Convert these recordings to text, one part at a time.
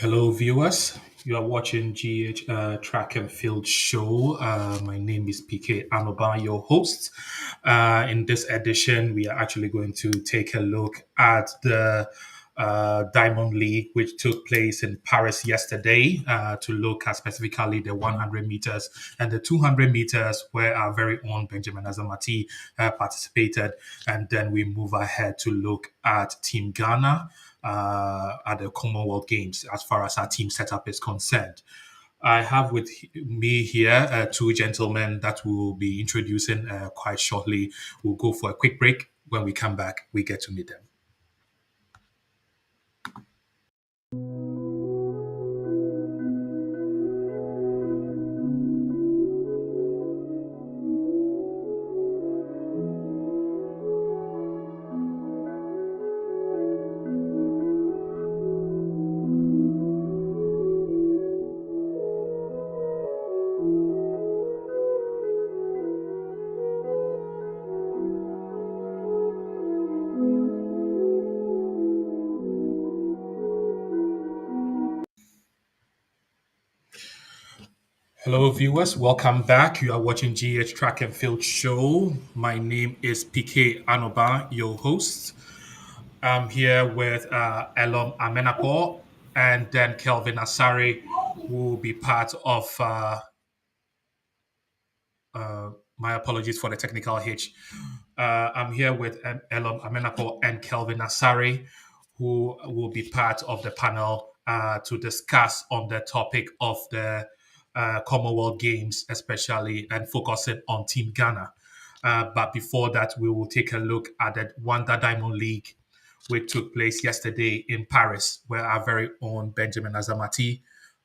Hello, viewers. You are watching GH Track and Field Show. My name is PK Anoba, your host. In this edition, we are actually going to take a look at the Diamond League, which took place in Paris yesterday, to look at specifically the 100 meters and the 200 meters, where our very own Benjamin Azamati participated. And then we move ahead to look at Team Ghana at the Commonwealth Games as far as our team setup is concerned. I have with me here two gentlemen that we'll be introducing quite shortly. We'll go for a quick break. When we come back, we get to meet them. Hello, viewers. Welcome back. You are watching GH Track and Field Show. My name is PK Anoba, your host. I'm here with Elom Amenapo and then Kelvin Asari, who will be part of my apologies for the technical hitch. I'm here with Elom Amenapo and Kelvin Asari, who will be part of the panel to discuss on the topic of the Commonwealth Games, especially and focusing on Team Ghana. But before that, we will take a look at the Wanda Diamond League, which took place yesterday in Paris, where our very own Benjamin Azamati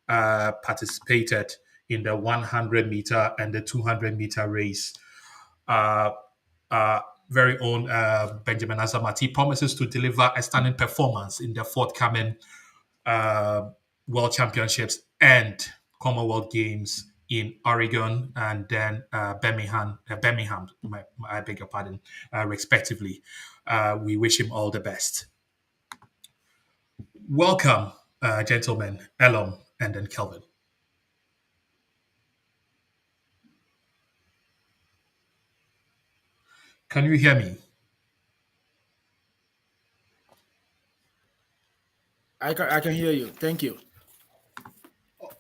participated in the 100-meter and the 200-meter race. Uh, very own Benjamin Azamati promises to deliver a stunning performance in the forthcoming uh, World Championships and Commonwealth Games in Oregon and then Birmingham, I beg your pardon, respectively. We wish him all the best. Welcome, gentlemen, Elom and then Kelvin. Can you hear me? I can hear you. Thank you.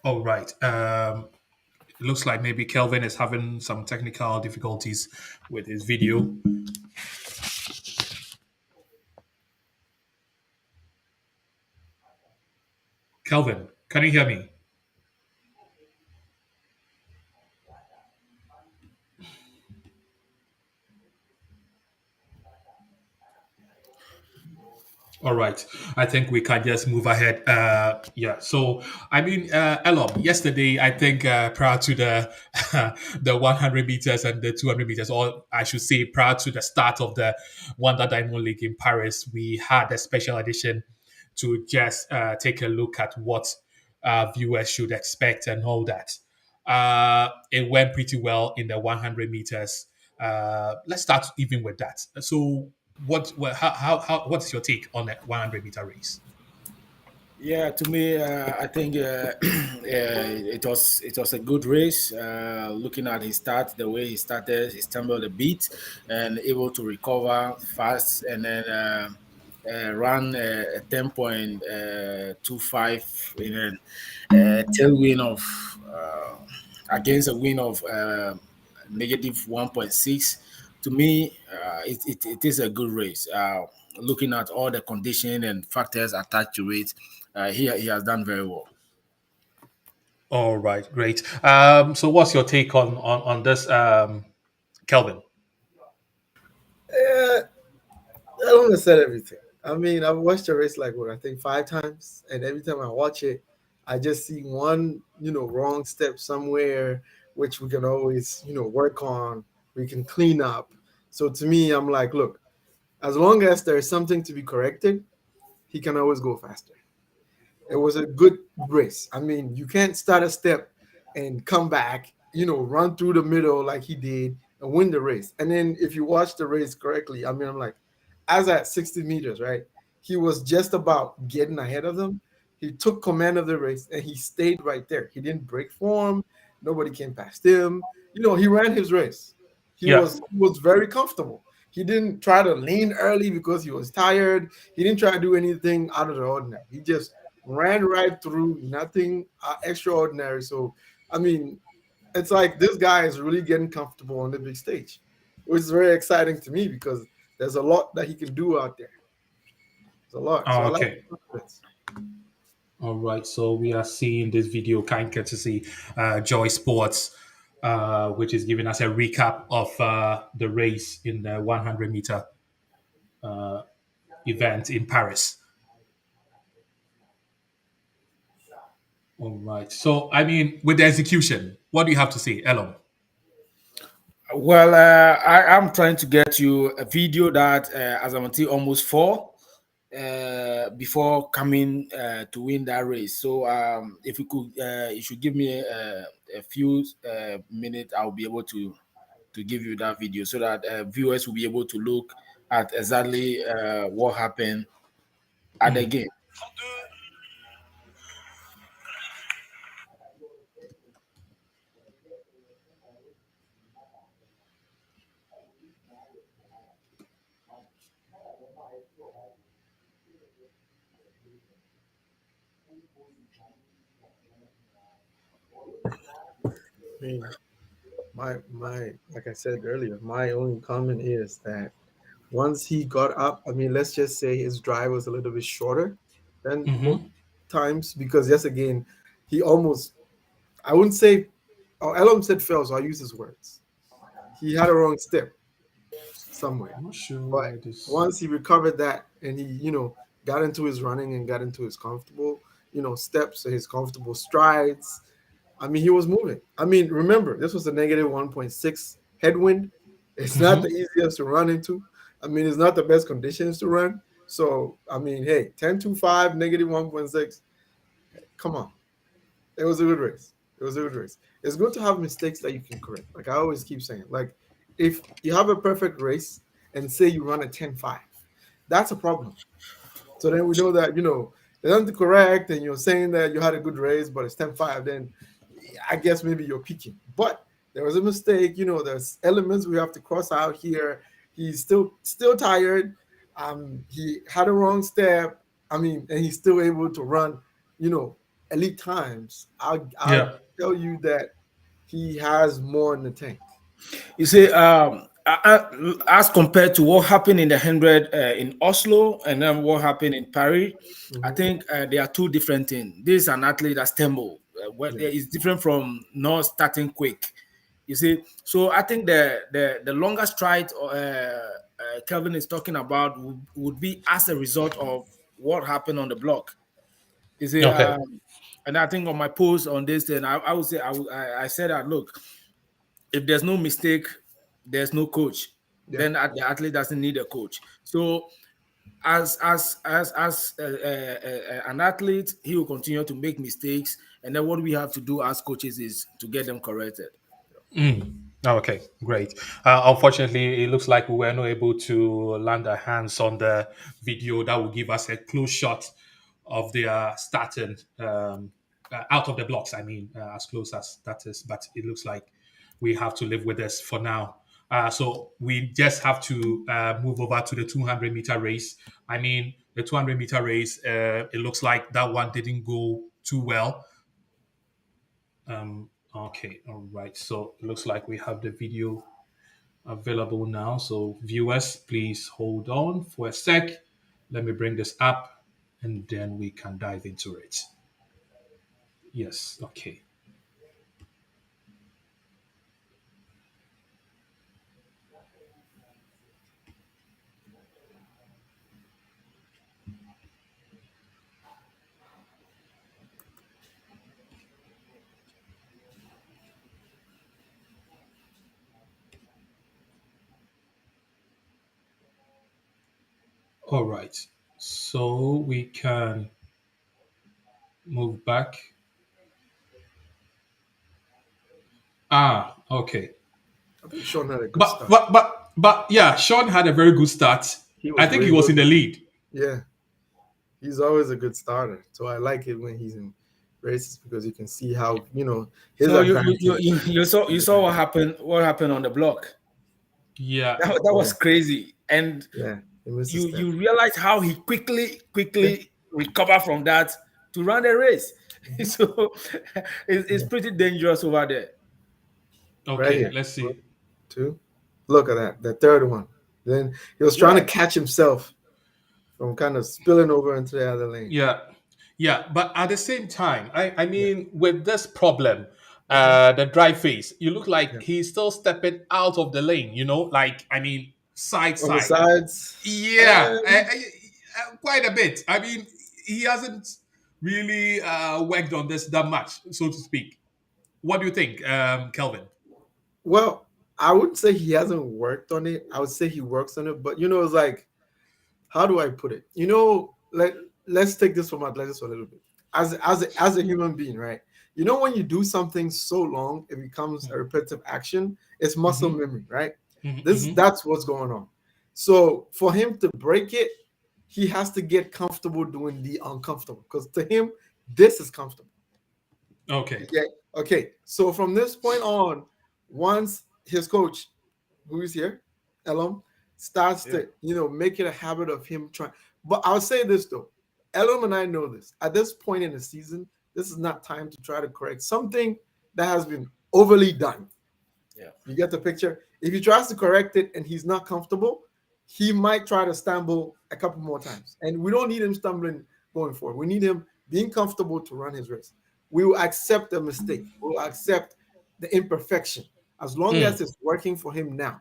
All right. It looks like maybe Kelvin is having some technical difficulties with his video. Kelvin, can you hear me? All right. I think we can just move ahead. Yeah. So, I mean, Elom, yesterday, I think prior to the the 100 meters and the 200 meters, or I should say, prior to the start of the Wanda Diamond League in Paris, we had a special edition to just take a look at what viewers should expect and all that. It went pretty well in the 100 meters. Let's start even with that. So, what's your take on that 100-meter race? Yeah, to me, I think it was a good race. Looking at his start, the way he started, he stumbled a bit and able to recover fast, and then run a 10.25 in a tailwind of against a win of negative 1.6. To me, it is a good race. Looking at all the condition and factors attached to it, he has done very well. All right, great. So, what's your take on this, Kelvin? Yeah, I don't have said everything. I mean, I've watched the race like what I think 5 times, and every time I watch it, I just see one, wrong step somewhere, which we can always, work on. We can clean up. So to me, I'm like, look, as long as there's something to be corrected, he can always go faster. It was a good race. I mean, you can't start a step and come back, run through the middle like he did and win the race. And then if you watch the race correctly, I mean, I'm like, as at 60 meters, right? He was just about getting ahead of them, He took command of the race and he stayed right there. He didn't break form. Nobody came past him. He ran his race. He Yeah. was he was very comfortable. He didn't try to lean early because he was tired. He didn't try to do anything out of the ordinary. He just ran right through, nothing extraordinary. So, I mean, it's like this guy is really getting comfortable on the big stage, which is very exciting to me because there's a lot that he can do out there. There's a lot. So I like Okay. the confidence. All right. So we are seeing this video kind courtesy Joy Sports, which is giving us a recap of the race in the 100-meter event in Paris. All right. So, I mean, with the execution, what do you have to say, Elon? Well, I'm trying to get you a video that as I'm until almost four before coming to win that race. So if you should give me a few minutes, I'll be able to give you that video so that viewers will be able to look at exactly what happened at the game. I mean, my like I said earlier, my only comment is that once he got up, I mean, let's just say his drive was a little bit shorter than most Mm-hmm. times because yes, again, he almost, I wouldn't say, oh, Elam said fell, so I use his words. He had a wrong step somewhere, I'm not sure but why this. once he recovered that and he, got into his running and got into his comfortable, steps, his comfortable strides, I mean, he was moving. I mean, remember, this was a negative 1.6 headwind. It's not the Mm-hmm. easiest to run into. I mean, it's not the best conditions to run. So, I mean, hey, 10.25, negative 1.6. Come on. It was a good race. It was a good race. It's good to have mistakes that you can correct. Like I always keep saying, like if you have a perfect race and say you run a 10.5, that's a problem. So then we know that, there's nothing to correct and you're saying that you had a good race, but it's 10.5, then I guess maybe you're peaking. But there was a mistake, there's elements we have to cross out here. He's still tired. He had a wrong step. I mean, and he's still able to run, you know, elite times. I'll Yeah. tell you that he has more in the tank. You see, as compared to what happened in the 100 in Oslo and then what happened in Paris, I Hmm. think they are two different things. This is an athlete that stumbled. Yeah. It's different from not starting quick. You see, so I think the longer stride Kelvin is talking about would be as a result of what happened on the block. You see, Okay. and I think on my post on this, then I would say I said that look, if there's no mistake, there's no coach. Yeah. Then the athlete doesn't need a coach. So as an athlete, he will continue to make mistakes, and then what we have to do as coaches is to get them corrected. Mm. Okay, great. Unfortunately, it looks like we were not able to land our hands on the video that will give us a close shot of their starting out of the blocks. I mean, as close as that is, but it looks like we have to live with this for now. So we just have to move over to the 200-meter race. I mean, the 200-meter race, it looks like that one didn't go too well. Okay, all right. So it looks like we have the video available now. So viewers, please hold on for a sec. Let me bring this up and then we can dive into it. Yes, okay. All right. So we can move back. Okay. I think Sean had a good But start. but but but yeah, Sean had a very good start. He I was think he way was in good. the lead. Yeah. he's always a good starter. So I like it when he's in races because you can see how his So advantage. you saw what happened on the block. Yeah. That was Yeah, crazy, and yeah, he missed a step. you realize how he Yeah, quickly recover from that to run the race. mhm, So it's yeah. pretty dangerous over there. Right Okay, here. let's One, see. two. Look at that. The third one. Then he was trying to Yeah, catch himself from kind of spilling over into the other lane. Yeah, yeah, but at the same time, I Yeah. mean, with this problem, Hmm. the dry face, you look like Yeah. he's still stepping out of the lane. Like I mean, On the side. sides. Yeah, quite a bit. I mean, he hasn't really worked on this that much, so to speak. What do you think, Kelvin? Well, I wouldn't say he hasn't worked on it. I would say he works on it, but it's like, how do I put it? Let's take this from athletics for a little bit. As a human being, right? When you do something so long, it becomes a repetitive action. It's muscle Mm-hmm, memory, right? This mm-hmm, That's what's going on. So for him to break it, he has to get comfortable doing the uncomfortable because to him, this is comfortable. okay. Yeah. Okay. So from this point on, once his coach, who is here, Elam, starts yeah, to make it a habit of him trying. But I'll say this though, Elam and I know this. At this point in the season, this is not time to try to correct something that has been overly done. yeah. You get the picture? If he tries to correct it and he's not comfortable, he might try to stumble a couple more times. And we don't need him stumbling going forward. We need him being comfortable to run his race. We will accept the mistake. We'll accept the imperfection as long Mm, as it's working for him now.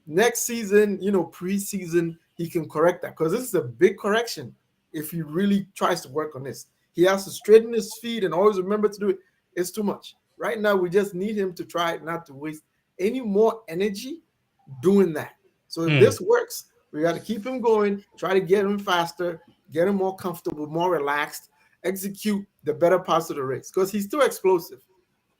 Next season, preseason, he can correct that because this is a big correction. If he really tries to work on this, he has to straighten his feet and always remember to do it. It's too much. Right now, we just need him to try not to waste any more energy doing that. So if mm, this works, we got to keep him going, try to get him faster, get him more comfortable, more relaxed, execute the better parts of the race because he's still explosive.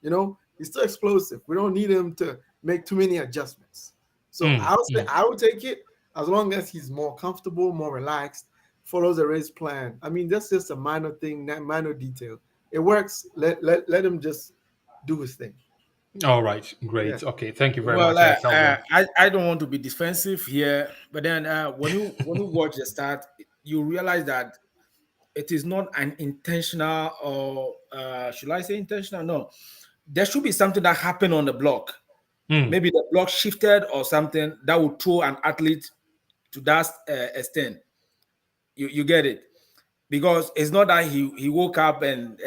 He's still explosive. We don't need him to make too many adjustments. So mm, I would say mm. I would take it as long as he's more comfortable, more relaxed, follows the race plan. I mean, that's just a minor thing, that minor detail. It works. Let him just do his thing. All right, Yeah. great. Okay, thank you very Well, much, Kelvin. I don't want to be defensive here, but then when you watch the start, you realize that it is not an intentional, or should I say intentional? No, there should be something that happened on the block. Mm, Maybe the block shifted or something that would throw an athlete to that extent. You get it? Because it's not that he woke up and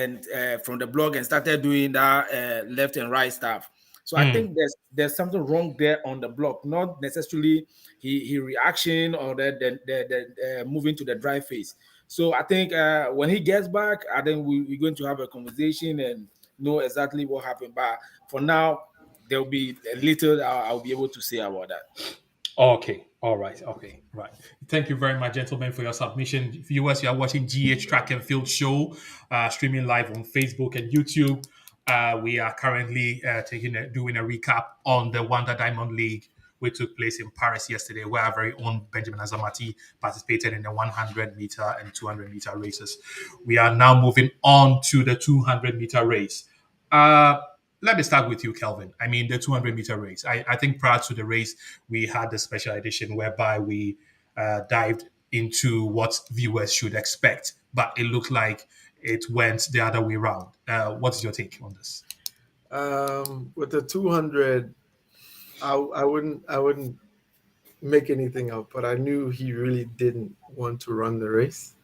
from the blog and started doing that left and right stuff. So I mm, think there's something wrong there on the block, not necessarily he reaction or the moving to the dry face. So I think when he gets back, I think we're going to have a conversation and know exactly what happened. But for now, there will be a little I'll be able to say about that. okay. All right. Okay. Right. Thank you very much, gentlemen, for your submission. Viewers, you are watching GH Track and Field Show, streaming live on Facebook and YouTube. We are currently doing a recap on the Wanda Diamond League, which took place in Paris yesterday, where our very own Benjamin Azamati participated in the 100-meter and 200-meter races. We are now moving on to the 200-meter race. Uh, Let me start with you, Kelvin. I mean, the 200-meter race. I think prior to the race, we had the special edition whereby we dived into what viewers should expect, but it looked like it went the other way around. What's your take on this? With the 200, I wouldn't make anything up, but I knew he really didn't want to run the race.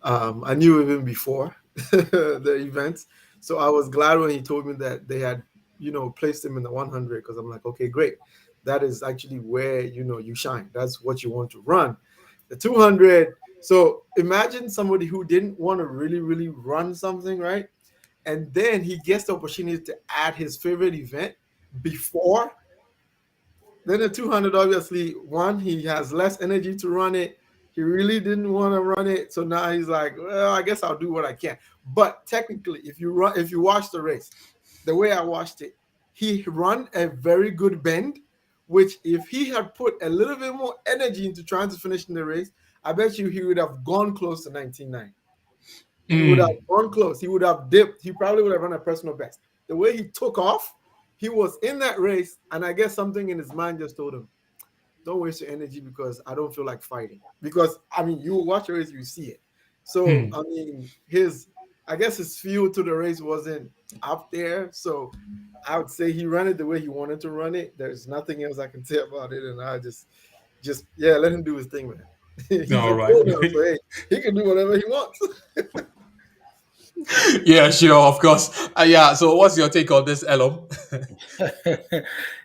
I knew even before the event. So I was glad when he told me that they had, placed him in the 100 because I'm like, okay, great. That is actually where, you shine. That's what you want to run. The 200. So imagine somebody who didn't want to really, really run something, right? And then he gets the opportunity to add his favorite event before. Then the 200, obviously, one, he has less energy to run it. He really didn't want to run it. So now he's like, well, I guess I'll do what I can. But technically, if you watch the race, the way I watched it, he run a very good bend, which if he had put a little bit more energy into trying to finish in the race, I bet you he would have gone close to 19.9. He would have Mm. gone close. He would have dipped. He probably would have run a personal best. The way he took off, he was in that race, and I guess something in his mind just told him, "Don't waste your energy because I don't feel like fighting." Because I mean, you watch a race, you see it. So Mm. I mean, I guess his fuel to the race wasn't up there. So I would say he ran it the way he wanted to run it. There's nothing else I can say about it, and I just yeah, let him do his thing, man. He's All a right. pro now, so hey, he can do whatever he wants. Yeah, sure, of course. Yeah. So, what's your take on this, Elom?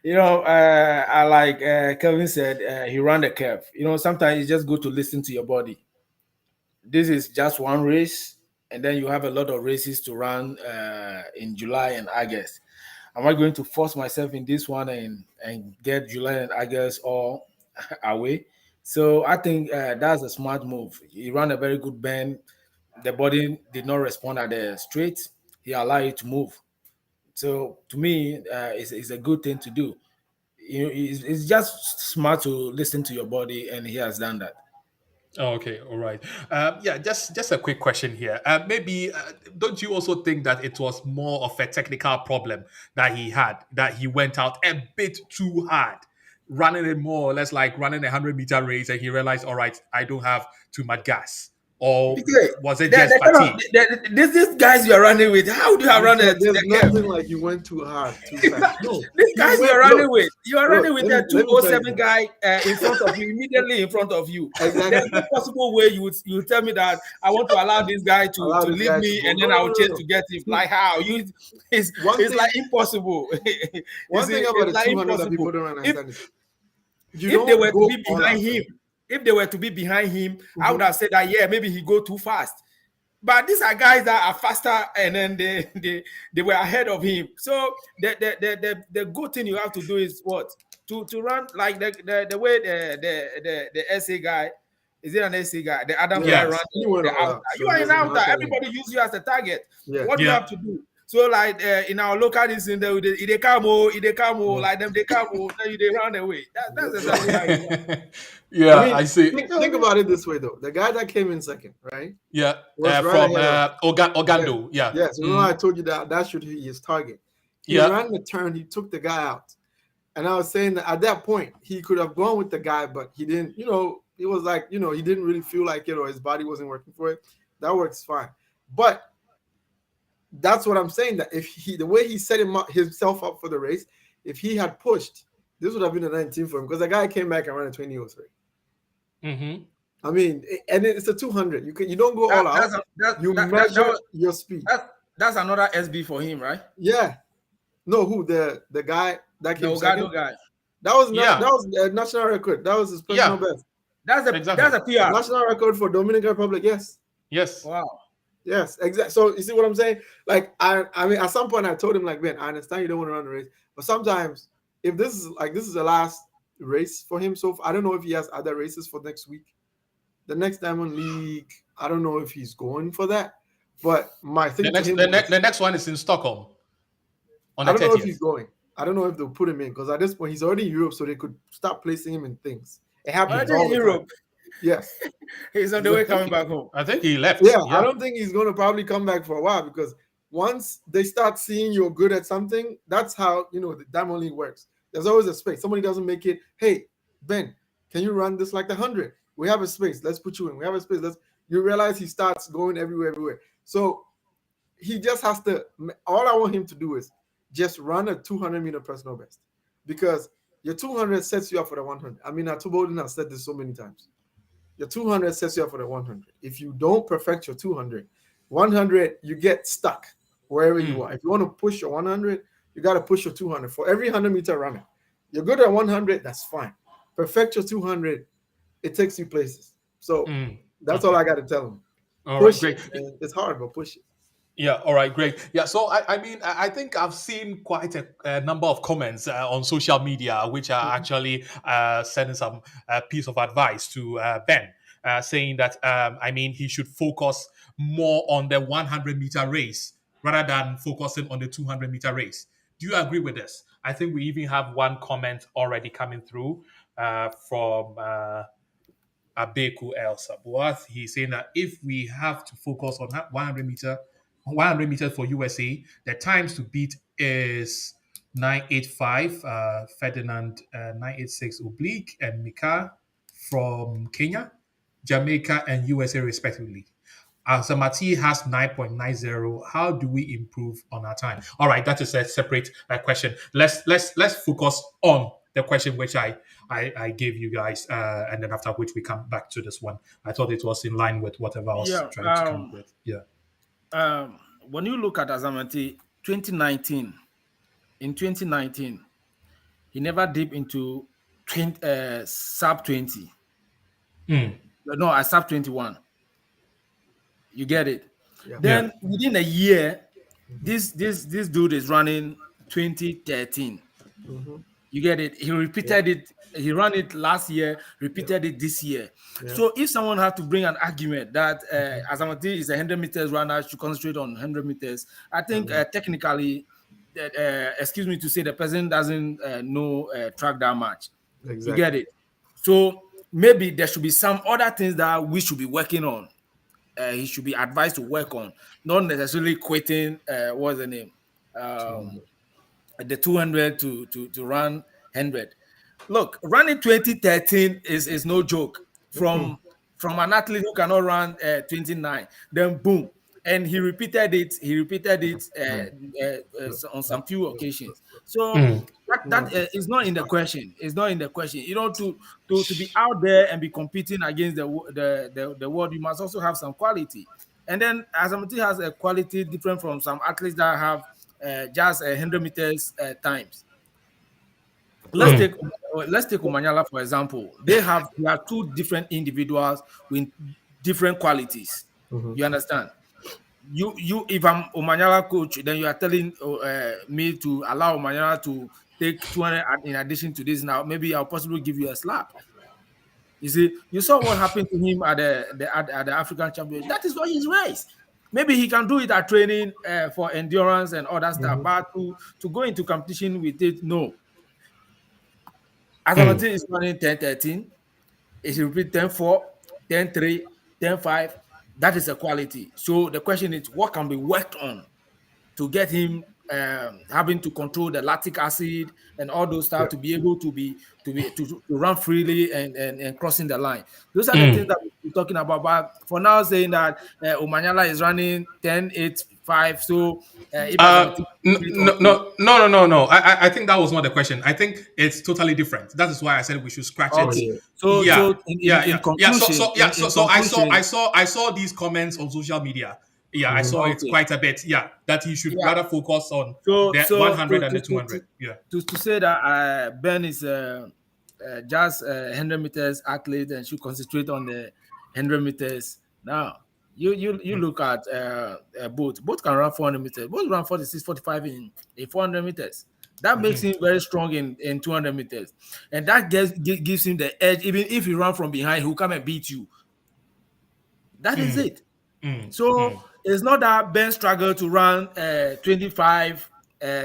I like Kevin said, he ran the curve. Sometimes it's just good to listen to your body. This is just one race, and then you have a lot of races to run in July and August. Am I going to force myself in this one and get July and August all away? So I think that's a smart move. He ran a very good bend. The body did not respond at the straight. He allowed it to move. So to me, it's a good thing to do. It's just smart to listen to your body, and he has done that. Oh, okay, all right. Yeah, just a quick question here. Maybe don't you also think that it was more of a technical problem that he had, that he went out a bit too hard, running it more or less like running 100-meter race, and he realized, all right, I don't have too much gas, or Okay. was it just The kind of fatigue? this guys you are running with, how do you have run There's the curve? nothing like you went too hard, too fast. No, These he guys you went. are running Look, with, you are look. running with a Let me tell you 207 something. guy in front of you, immediately in front of you. There's Exactly. no possible way you would tell me that I want to allow this guy to Allow this leave guy to me go. and No, then no, I will no, no, chase no. to get him. See, Like how? It's one it's thing, like impossible. You one see, thing about it's the like 200 that people impossible. don't If understand is you if they don't were to go be all behind out, him, right? if they were to be behind him, I would Mhm. have said that yeah, maybe he go too fast. But these are guys that are faster, and then they were ahead of him. So the good thing you have to do is what, to run like the way the SA guy, is it an SA guy? The Adams guy Yeah, ran Yes. he went the all outer. out. You So are there's in an outer. outer lane. Everybody use you as a target. Yeah. What do you Yeah. have to do? So like in our local this in the they come oh, they come oh, Yeah. like them they come oh, then they run away. That's exactly how you run. I Yeah, mean, I see. think about it this way though. The guy that came in second, right, Yeah, was right from ahead of. Yeah. Ogando. Yeah. Yes. Remember Mm. I told you that should be his target. He Yeah. ran the turn. He took the guy out. And I was saying that at that point, he could have gone with the guy, but he didn't, it was like, he didn't really feel like it or his body wasn't working for it. That works fine. But that's what I'm saying, that if the way he set himself up for the race, if he had pushed, this would have been a 19 for him because the guy came back and ran a 20:03. Mm-hmm. I mean, and it's a 200. You don't go That all out. that's a, that, You that, that, that measure was, your speed. that's another SB for him, right? Yeah. No, who the guy that The came Ogado second? guy. That was not that Yeah. was a national record. That was his personal Yeah. best. That's Exactly. a PR. National record for Dominican Republic. Yes. Yes. Wow. Yes, exactly. So you see what I'm saying? Like I mean, at some point I told him like, man, I understand you don't want to run the race, but sometimes if this is the last race for him, so I don't know if he has other races for next week. The next Diamond League, I don't know if he's going for that. But my The thing to next him the, ne- was, the next one is in Stockholm on I the don't know if he's 30th. going. I don't know if they'll put him in because at this point he's already in Europe, so they could start placing him in things. It happens Already all in the time. Europe. Yes. He's on the way coming back home. I think he left. Yeah, I Yeah. don't think he's going to probably come back for a while because once they start seeing you're good at something, that's how the Diamond League works. There's always a space. Somebody doesn't make it. Hey, Ben, can you run this like the 100? We have a space. Let's put you in. We have a space. You realize he starts going everywhere. So he just has to. All I want him to do is just run a 200-meter personal best because your 200 sets you up for the 100. I mean, Atubolin has said this so many times. Your 200 sets you up for the 100. If you don't perfect your 200, 100, you get stuck wherever you are. If you want to push your 100, you got to push your 200. For every 100-meter runner, you're good at 100, that's fine. Perfect your 200, it takes you places. So that's all Okay. I got to tell him. All right. Push it, Great. man. It's hard, but push it. Yeah, all right, great. Yeah, so I mean, I think I've seen quite a number of comments on social media, which are Mhm. actually sending some piece of advice to Ben, saying that I mean he should focus more on the 100-meter race rather than focusing on the 200-meter race. Do you agree with this? I think we even have one comment already coming through from Abeku El Sabwath. He's saying that if we have to focus on 100 meters for USA, the times to beat is 985, Ferdinand 986 oblique, and Mika from Kenya, Jamaica, and USA respectively. Samati has 9.90. How do we improve on our time? All right, that is a separate question. Let's focus on the question which I gave you guys, and then after which we come back to this one. I thought it was in line with whatever I was Yeah. trying to come up with. Yeah. When you look at Azamanti 2019, in 2019, he never dipped into 20, sub 20. Mm. No, I sub 21. You get it? Yeah. Yeah. Then within a year, this dude is running 2013. Mm-hmm. You get it? He Yeah. repeated it. He ran it last year, repeated it this year. Yeah. So if someone had to bring an argument that Azamati is a 100 meters runner, should concentrate on 100 meters, I think technically, excuse me to say, the person doesn't know track that much. You get Exactly. it? So maybe there should be some other things that we should be working on. He should be advised to work on, not necessarily quitting. What's the name? Um, 200. the 200 to run 100. Look, running 2013 is no joke. Mm-mm. From an athlete who cannot run 29, then boom, and he repeated it. He repeated it on some few occasions. So Mm. that is not in the question. It's not in the question. You know, to be out there and be competing against the world, you must also have some quality. And then Azamati has a quality different from some athletes that have just 100 meters times. Let's Mm. take let's take Omanyala for example. They are two different individuals with different qualities. Mm-hmm. You understand? You if I'm Omanyala coach, then you are telling me to allow Omanyala to take 200 in addition to this. Now maybe I'll possibly give you a slap. You see, you saw what happened to him at the African Championship. That is what he's raised. Maybe he can do it at training for endurance and other stuff, Mm-hmm. but to go into competition with it, no. Mm. Azamati is running 10-13. It should repeat 10-4, 10-3, 10-5. That is a quality. So the question is, what can be worked on to get him having to control the lactic acid and all those stuff Yeah. to be able to run freely and crossing the line. Those are the things Mm. that we're talking about. But for now, saying that Omanyala is running 10-8-5, so if Azamati No, okay, no, no, no, no, no. I think that was not the question. I think it's totally different. That is why I said we should scratch Oh it. okay. yeah. So Yeah, so in yeah. So, conclusion, so I saw these comments on social media. Yeah, I Mm-hmm. saw it okay, quite a bit. Yeah, that he should yeah. rather focus on So the so 100 and the 200. Yeah. to say that Ben is just 100 meters athlete and should concentrate on the 100 meters. Now you Mm. look at both can run 400 meters. Both run 46, 45 in 400 meters. That makes him very strong in 200 meters, and that gives him the edge. Even if you run from behind, he'll come and beat you. That is Mm. it. Mm. So Mm. it's not that Ben struggled to run 25,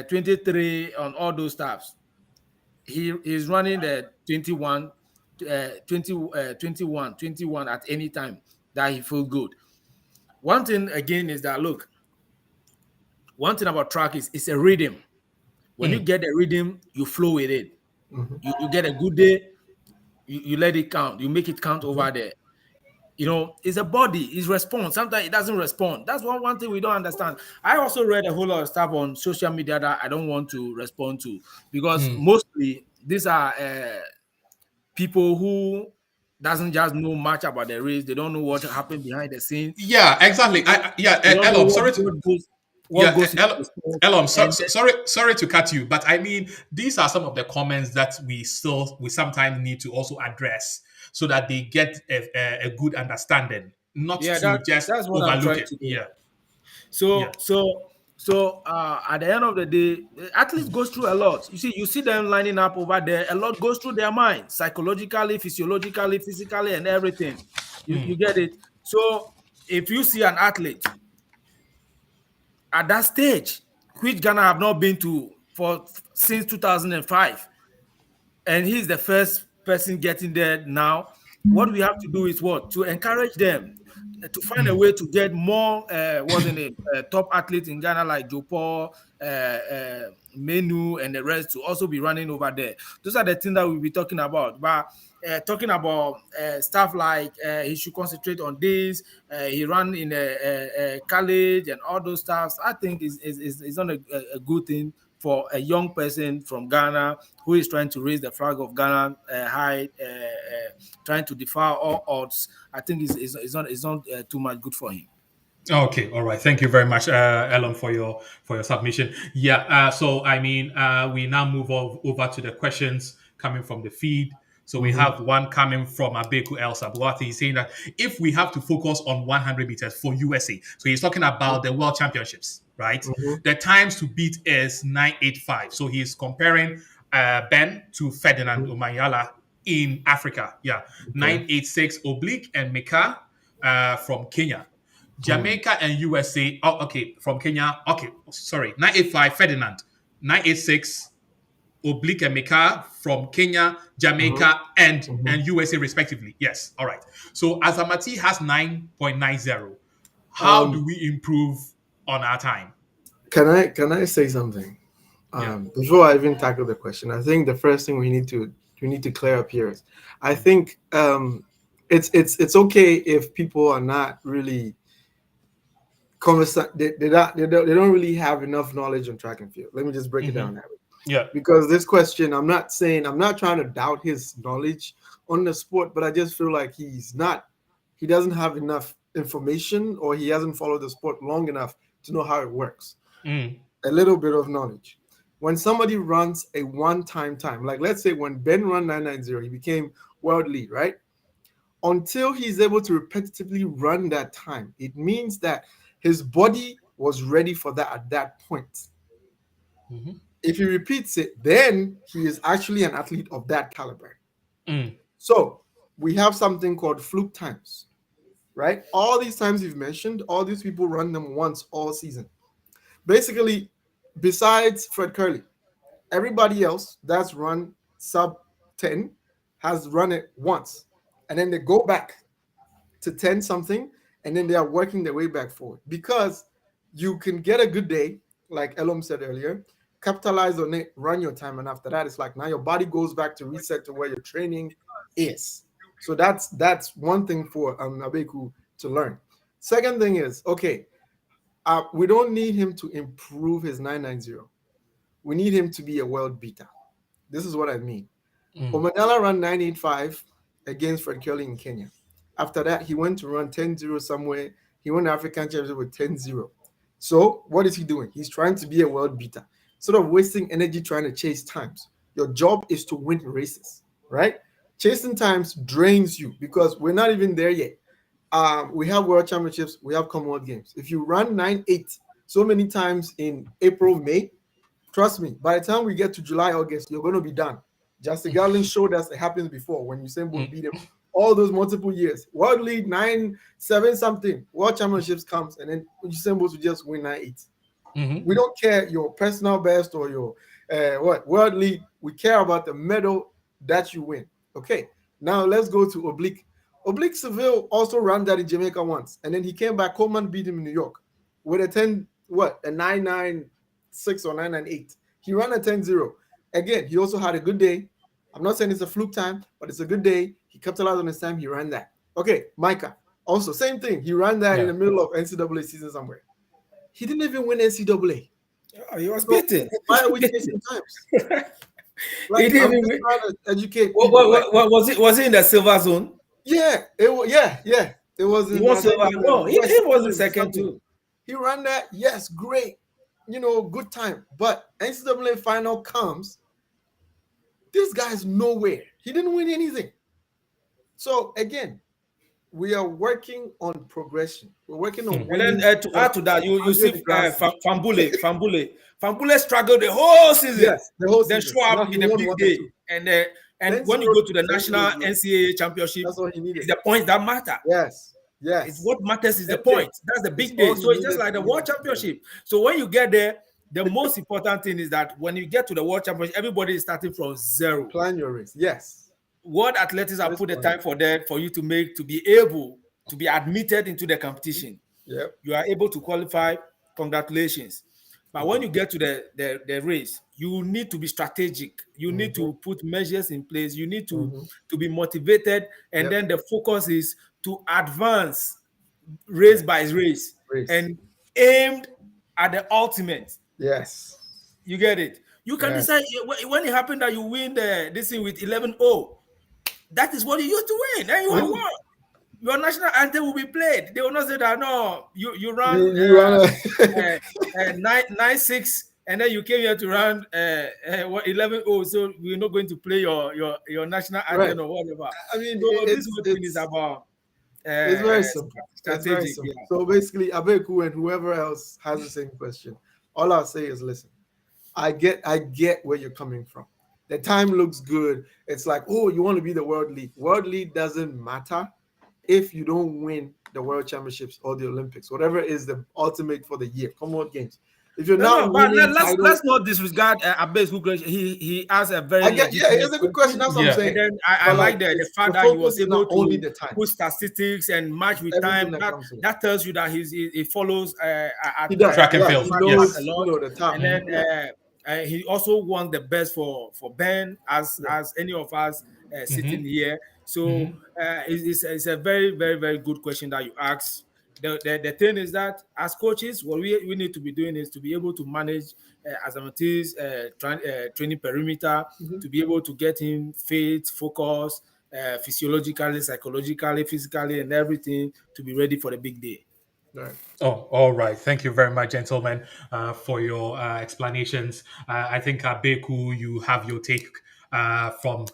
23 on all those stuffs. He is running the 21, 21 at any time that he feels good. One thing again is that look, one thing about track is it's a rhythm. When you Mm. get the rhythm, you flow with it. Mm-hmm. You get a good day, you let it count, you make it count Mm-hmm. over there. You know, it's a body, it's response. Sometimes it doesn't respond. That's one thing we don't understand. I also read a whole lot of stuff on social media that I don't want to respond to because Mm. mostly these are people who doesn't just know much about the race. They don't know what happened behind the scene. Yeah, exactly. Yeah, They don't know Elom, sorry to what yeah, goes into the sport. Elom, And sorry to cut you, but I mean these are some of the comments that we sometimes need to also address so that they get a good understanding, not yeah, to just that's what I'm overlook trying it. to do. Yeah, yeah. So at the end of the day, athletes goes through a lot. You see them lining up over there. A lot goes through their mind, psychologically, physiologically, physically, and everything. You Mm. get it. So if you see an athlete at that stage, which Ghana have not been to for since 2005, and he's the first person getting there now, what we have to do is what? To encourage them to find a way to get more, wasn't it, top athletes in Ghana like Joe Paul, Menu, and the rest to also be running over there. Those are the things that we'll be talking about. But talking about stuff like he should concentrate on this, he ran in a college and all those stuff, I think is not a good thing for a young person from Ghana who is trying to raise the flag of Ghana high, trying to defy all odds. I think it's not too much good for him. Okay, all right. Thank you very much, Ellen, for your submission. Yeah. So I mean, we now move over to the questions coming from the feed. So we Mm-hmm. have one coming from Abeku El Sabwati. He's saying that if we have to focus on 100 meters for USA, so he's talking about the World Championships, right? Mm-hmm. The times to beat is 9:85. So he's comparing Ben to Ferdinand Omanyala in Africa. Yeah, Okay. 9:86 oblique and Mika from Kenya. Mm. Jamaica and USA. Oh, okay. From Kenya. Okay. Sorry. 985 Ferdinand. 986 Oblique and Mika from Kenya, Mm-hmm. Jamaica, and Mm-hmm. USA respectively. Yes. All right. So Azamati has 9.90. How do Um, we improve on our time? can I say something? Yeah. Before I even tackle the question, I think the first thing we need to clear up here is, I think it's okay if people are not really they don't really have enough knowledge on track and field. Let me just break it Mm-hmm. down that way. Yeah. Because this question, I'm not trying to doubt his knowledge on the sport, but I just feel like he doesn't have enough information, or he hasn't followed the sport long enough to know how it works. Mm. A little bit of knowledge. When somebody runs a one-time time, like let's say when Ben ran 990, he became world lead, right? Until he's able to repetitively run that time, it means that his body was ready for that at that point. Mm-hmm. If he repeats it, then he is actually an athlete of that caliber. Mm. So we have something called fluke times, right? All these times you've mentioned, all these people run them once all season. Basically, besides Fred Curley, everybody else that's run sub 10 has run it once. And then they go back to 10 something, and then they are working their way back forward, because you can get a good day, like Elom said earlier, capitalize on it, run your time, and after that it's like now your body goes back to reset to where your training is. So that's one thing for Abeku to learn. Second thing is, okay, we don't need him to improve his 990. We need him to be a world beater. This is what I mean. Mm. Omanyala ran 985 against Fred Curley in Kenya. After that, he went to run 10-0 somewhere. He won the African Championship with 10-0. So what is he doing? He's trying to be a world beater. Sort of wasting energy trying to chase times. Your job is to win races, right? Chasing times drains you, because we're not even there yet. We have World Championships, we have Commonwealth Games. If you run 9-8 so many times in April, May, trust me, by the time we get to July, August, you're going to be done. Justin Garlin showed us it happens before when Usain Bolt Mm. beat him all those multiple years. World lead 9-7 something. World Championships comes, and then Usain Bolt will just win 9-8. Mm-hmm. We don't care your personal best or your world lead. We care about the medal that you win. Okay, now let's go to Oblique. Oblique Seville also ran that in Jamaica once, and then he came back. Coleman beat him in New York with a 996 or 998. He ran a 10-0. Again, he also had a good day. I'm not saying it's a fluke time, but it's a good day. He capitalized on his time. He ran that. Okay, Micah. Also, same thing. He ran that in Yeah. the middle of NCAA season somewhere. He didn't even win NCAA. Oh, he was So beaten. why are we chasing times? He Like, didn't I'm even just win. trying to educate What, people. Like, was it? Was he in the silver zone? yeah, yeah. It was He in, was I think, silver. in No, he West was the Indies or second something. too. He ran that. Yes, great. Good time. But NCAA final comes. This guy's nowhere. He didn't win anything. So again, we are working on progression. We're working on Hmm. And then winning to the add to that, you see 100 grass seed. Fambule struggled the whole season. Yes, the whole Then season. show Now up he in a won big one or day, two. and when you 10-0 go to the 10-0 national is great. NCAA championship, That's all he it's needed. the points that matter. Yes. It's what matters is the That's it. point. That's the It's big day. all So he it's just needed like to the win World it. Championship. So when you get there, the most important thing is that when you get to the World Championship, everybody is starting from zero. Plan your race. Yes. World Athletics have This put the one. time for that for you to make to be able to be admitted into the competition. Yep. You are able to qualify. Congratulations. But when you get to the race, you need to be strategic. You need Mm-hmm. to put measures in place. You need Mm-hmm. to be motivated, and Yep. then the focus is to advance race by Yes. race Race. and aimed at the ultimate. Yes. You get it? You can Yes. decide when it happened that you win this thing with 11-0. That is what you used to win, and you have won. Your national anthem will be played. They will not say that no, you run You wanna? uh, 9-6, and then you came here to run 11-0. So we're not going to play your national Right. anthem or whatever. I mean, So this whole thing is about it's very simple. It's very strategic. simple. Yeah. So basically, Abeku and whoever else has the same question, all I'll say is, listen, I get where you're coming from. The time looks good. It's like, oh, you want to be the world lead. World lead doesn't matter if you don't win the world championships or the Olympics, whatever is the ultimate for the year, Commonwealth Games. If you're No, no, not but winning let's titles, not disregard Abbas who he has a very I get, yeah, legitimate it's a good question. question. That's what I'm Yeah. And saying. then I But like like, the it's fact the that he focus was is not able only to the time, put statistics and match it's with everything time. that comes with it. That tells you that he follows He does, Track and yeah. field. He track knows, a Yes. lot. the time. And then Yeah, he also wants the best for Ben yeah. as any of us sitting Mm-hmm. here. So Mm-hmm. it's a very, very, very good question that you asked. The thing is that as coaches, what we need to be doing is to be able to manage Azamat's training perimeter, Mhm. to be able to get him fit, focus, physiologically, psychologically, physically, and everything to be ready for the big day. Right. Oh, all right. Thank you very much, gentlemen, for your explanations. I think, Beku, you have your take from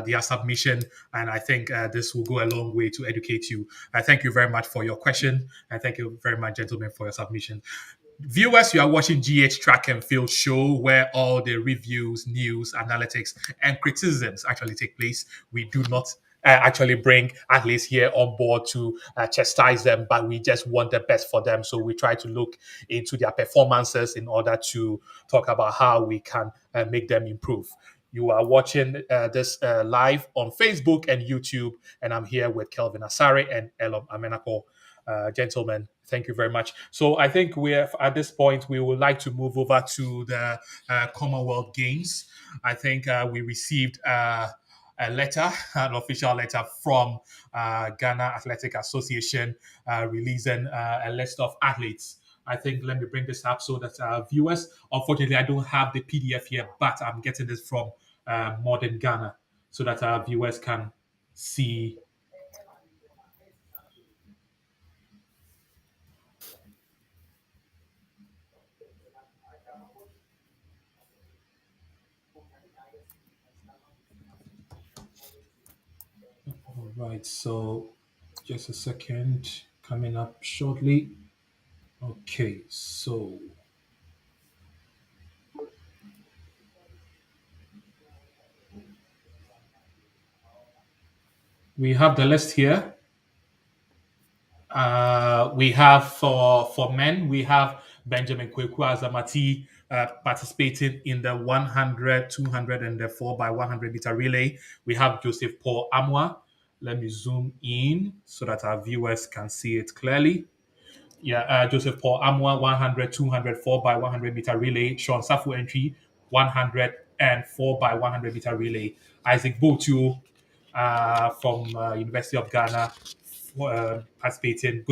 their submission, and I think this will go a long way to educate you. Thank you very much for your question, and thank you very much, gentlemen, for your submission. Viewers, you are watching GH Track and Field show where all the reviews, news, analytics, and criticisms actually take place. We do not actually bring athletes here on board to chastise them, but we just want the best for them. So we try to look into their performances in order to talk about how we can make them improve. You are watching this live on Facebook and YouTube, and I'm here with Kelvin Asare and Elom Amenapo. Gentlemen, thank you very much. So I think we're at this point we would like to move over to the Commonwealth Games. I think we received a letter, an official letter from Ghana Athletic Association, releasing a list of athletes. I think let me bring this up so that viewers. Unfortunately, I don't have the PDF here, but I'm getting this from Modern Ghana so that our viewers can see. All right, so just a second, coming up shortly. Okay, so we have the list here. We have for men, we have Benjamin Kweku Azamati participating in the 100, 200, and the 4 by 100 meter relay. We have Joseph Paul Amwa. Let me zoom in so that our viewers can see it clearly. Yeah, Joseph Paul Amwa, 100, 200, 4 by 100 meter relay. Sean Safu entry, 100 and 4 by 100 meter relay. Isaac Botu from University of Ghana, going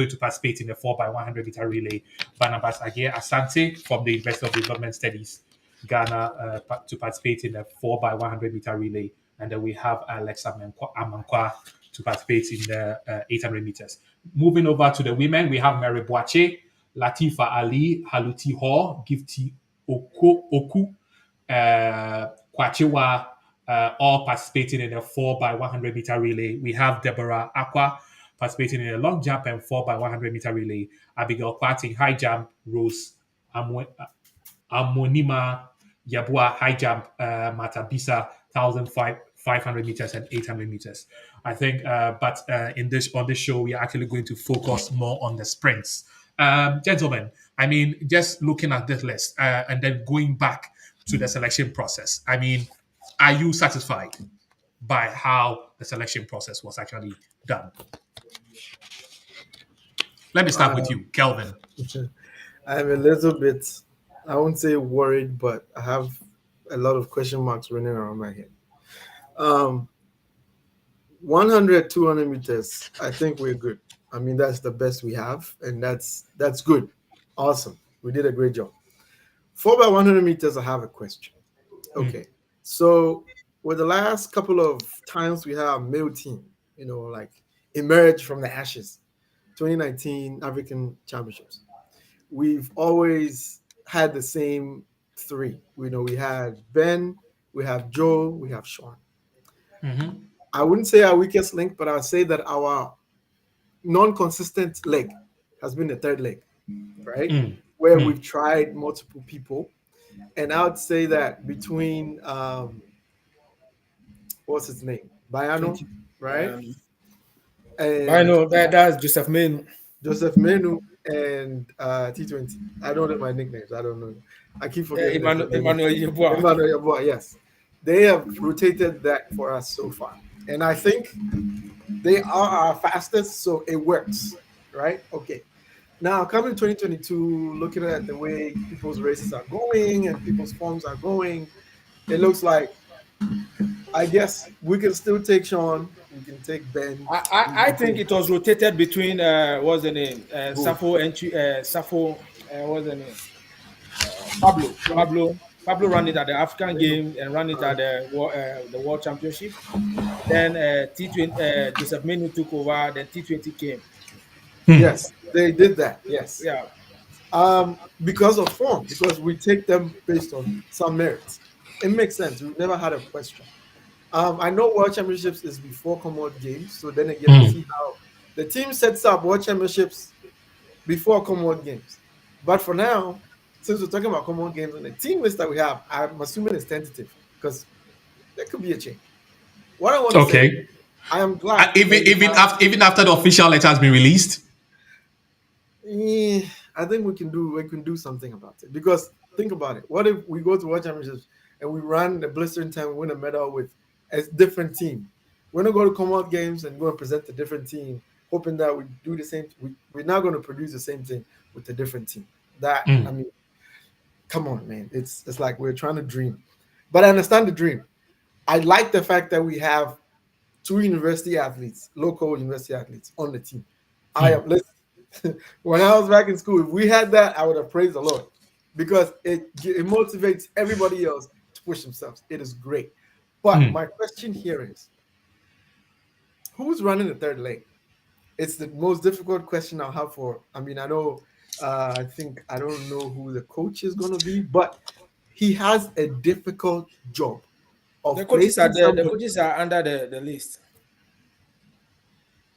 to participate in the 4 by 100 meter relay. Barnabas Agie Asante from the University of Development Studies, Ghana, to participate in the 4 by 100 meter relay. And then we have Alexa Amankwa to participate in the 800 meters. Moving over to the women, we have Mary Boache, Latifa Ali, Haluti Hall, Gifty Oku, Kwachewa, all participating in the 4 by 100 meter relay. We have Deborah Aqua participating in a long jump and 4 by 100 meter relay. Abigail Kwat in high jump, Rose Amonima Yabua high jump, Matabisa 1,500 meters and 800 meters. I think, but in this on this show, we are actually going to focus more on the sprints. Gentlemen, I mean, just looking at this list and then going back to the selection process. I mean, are you satisfied? by how the selection process was actually done? Let me start with Um, you, Kelvin. I'm a little bit, I won't say worried, but I have a lot of question marks running around my head. Um, 100, 200 meters, I think we're good. I mean, that's the best we have, and that's good. Awesome. We did a great job. 4 by 100 meters, I have a question. Mm, Okay. So, with the last couple of times we have a male team, like emerge from the ashes, 2019 African Championships, we've always had the same three. We had Ben, we have Joe, we have Sean. mhm, I wouldn't say our weakest link, but I would say that our non-consistent leg has been the third leg, right? mm, Where mm, we've tried multiple people, and I would say that between what's his name, Bayano, 20. right, But I and know that's Joseph Menu. Joseph Menu and T20. I don't know my nicknames. I don't know. I keep forgetting Emmanuel, everybody. Emmanuel Yeboah. Emmanuel Yeboah, yes. They have rotated that for us so far. And I think they are our fastest, so it works, right? Okay. Now, coming 2022, looking at the way people's races are going and people's forms are going, it looks like I guess we can still take Sean, we can take Ben, we I can think take it was rotated between what's the name, who? Safo and Safo, what's the name, Pablo. Sean, Pablo ran it at the African Benu. game and ran it Uh, at the World Championship. Then T20 Joseph Menu took over. Then T20 came. mm. yes, they did that. Yes. Yeah, Because of form, because we take them based on some merits. It makes sense. We've never had a question. I know World Championships is before Commonwealth Games, so then again, we'll see how the team sets up World Championships before Commonwealth Games. But for now, since we're talking about Commonwealth Games and the team list that we have, I'm assuming it's tentative because there could be a change. What I want to say, Okay. I am glad Even that we even have. after even after the official letter has been released. I think we can do something about it because think about it. What if we go to World Championships and we run the blistering time and win a medal with a different team? We're not going to Commonwealth Games and go and present a different team, hoping that we do the same. We're not going to produce the same thing with a different team. That I Mm, mean, come on, man. It's like we're trying to dream, but I understand the dream. I like the fact that we have two university athletes, local university athletes on the team. I mm, am listen. When I was back in school, if we had that, I would have praised the Lord because it motivates everybody else to push themselves. It is great. But mm. my question here is, who's running the third leg? It's the most difficult question I'll have for. I mean, I know. I think I don't know who the coach is going to be, but he has a difficult job the of coaches are placing there. The somebody. coaches are under the list.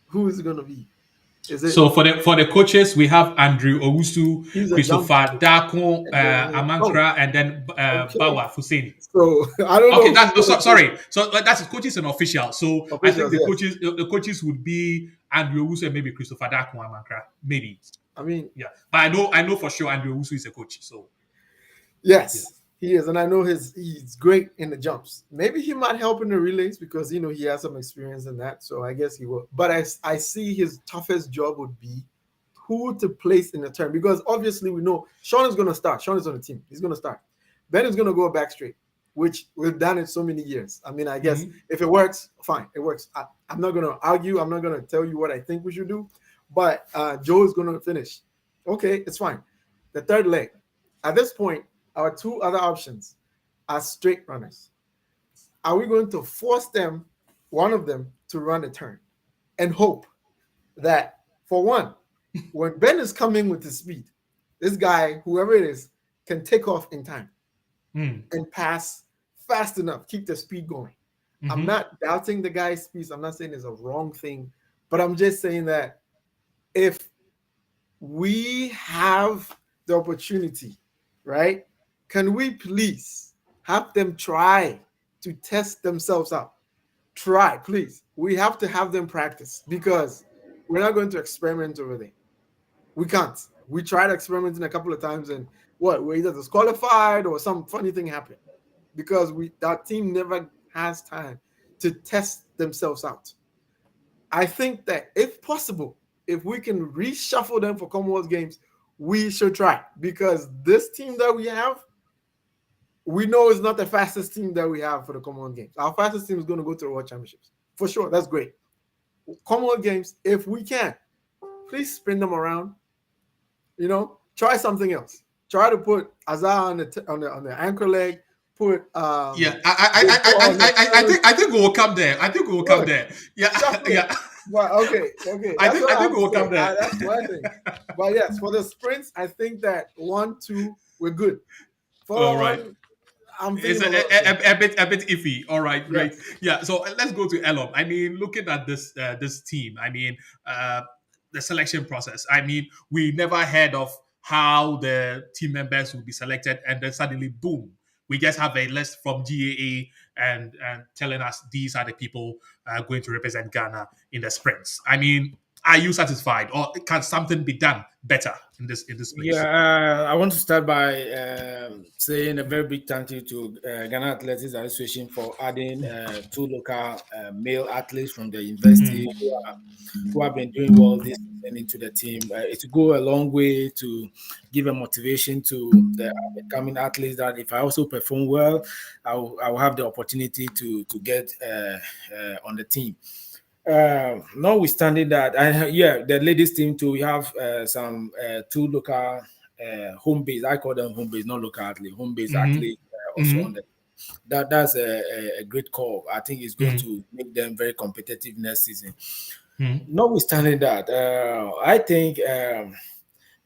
Who is it going to be? Is it So for the coaches, we have Andrew Owusu, he's a jumper, Christopher Dako, and then Amankra, and then okay. Bawa Hussein. So I don't Okay, know who's that's going to take sorry. So that's coaches and official. So I think officials. the Yes, coaches would be Andrew Owusu and maybe Christopher Dako, Amankra, maybe. I mean, Yeah, but I know for sure Andrew Owusu is a coach. So yeah. yes, he is, and I know he's great in the jumps. Maybe he might help in the relays because he has some experience in that. So I guess he will. But I see his toughest job would be who to place in the turn because obviously we know Sean is going to start. Sean is on the team. He's going to start. Ben is going to go back straight, which we've done it so many years. I mean, I guess Mhm. if it works, fine, it works. I'm not going to argue. I'm not going to tell you what I think we should do. But Joe is going to finish. Okay, it's fine. The third leg. At this point, our two other options are straight runners. Are we going to force them, one of them, to run a turn and hope that, for one, when Ben is coming with his speed, this guy, whoever it is, can take off in time Mm, and pass fast enough, keep the speed going. I'm mhm, not doubting the guy's speed. I'm not saying it's a wrong thing, but I'm just saying that if we have the opportunity, right? Can we please have them try to test themselves out? Try, please. We have to have them practice because we're not going to experiment over there. We can't. We tried experimenting a couple of times and we're either disqualified or some funny thing happened because that team never has time to test themselves out. I think that if possible, if we can reshuffle them for Commonwealth games, we should try, because this team that we have, we know it's not the fastest team that we have for the Commonwealth games. Our fastest team is going to go to the World Championships for sure. That's great. Commonwealth games, if we can, please spin them around. Try something else. Try to put Azar on the anchor leg. Put Yeah, I think we will come there. I think we will come Look, there. Yeah, shuffle it. yeah. But okay. I That's think what I I think have we to will come say. there. That's what I think. But yes, for the sprints, I think that 1, 2, we're good. All Follow right. on. I'm It's thinking a lot of things. a bit iffy. All right, great. Yes. Yeah, so let's go to Elom. I mean, looking at this team, I mean, uh, the selection process. I mean, we never heard of how the team members will be selected, and then suddenly, boom, we just have a list from GAA and telling us these are the people going to represent Ghana in the sprints. I mean, are you satisfied, or can something be done better in this place? Yeah, I want to start by saying a very big thank you to Ghana Athletics Association for adding two local male athletes from the university who have been doing well this season into the team. It will go a long way to give a motivation to the coming athletes that if I also perform well, I will have the opportunity to get on the team. Notwithstanding that, yeah, the ladies team too. We have some two local home base. I call them home base, not local athlete. Home base Mm-hmm. athlete also on Mm-hmm. the. That's a great call. I think it's going to make them very competitive next season. Mm-hmm. Notwithstanding that, I think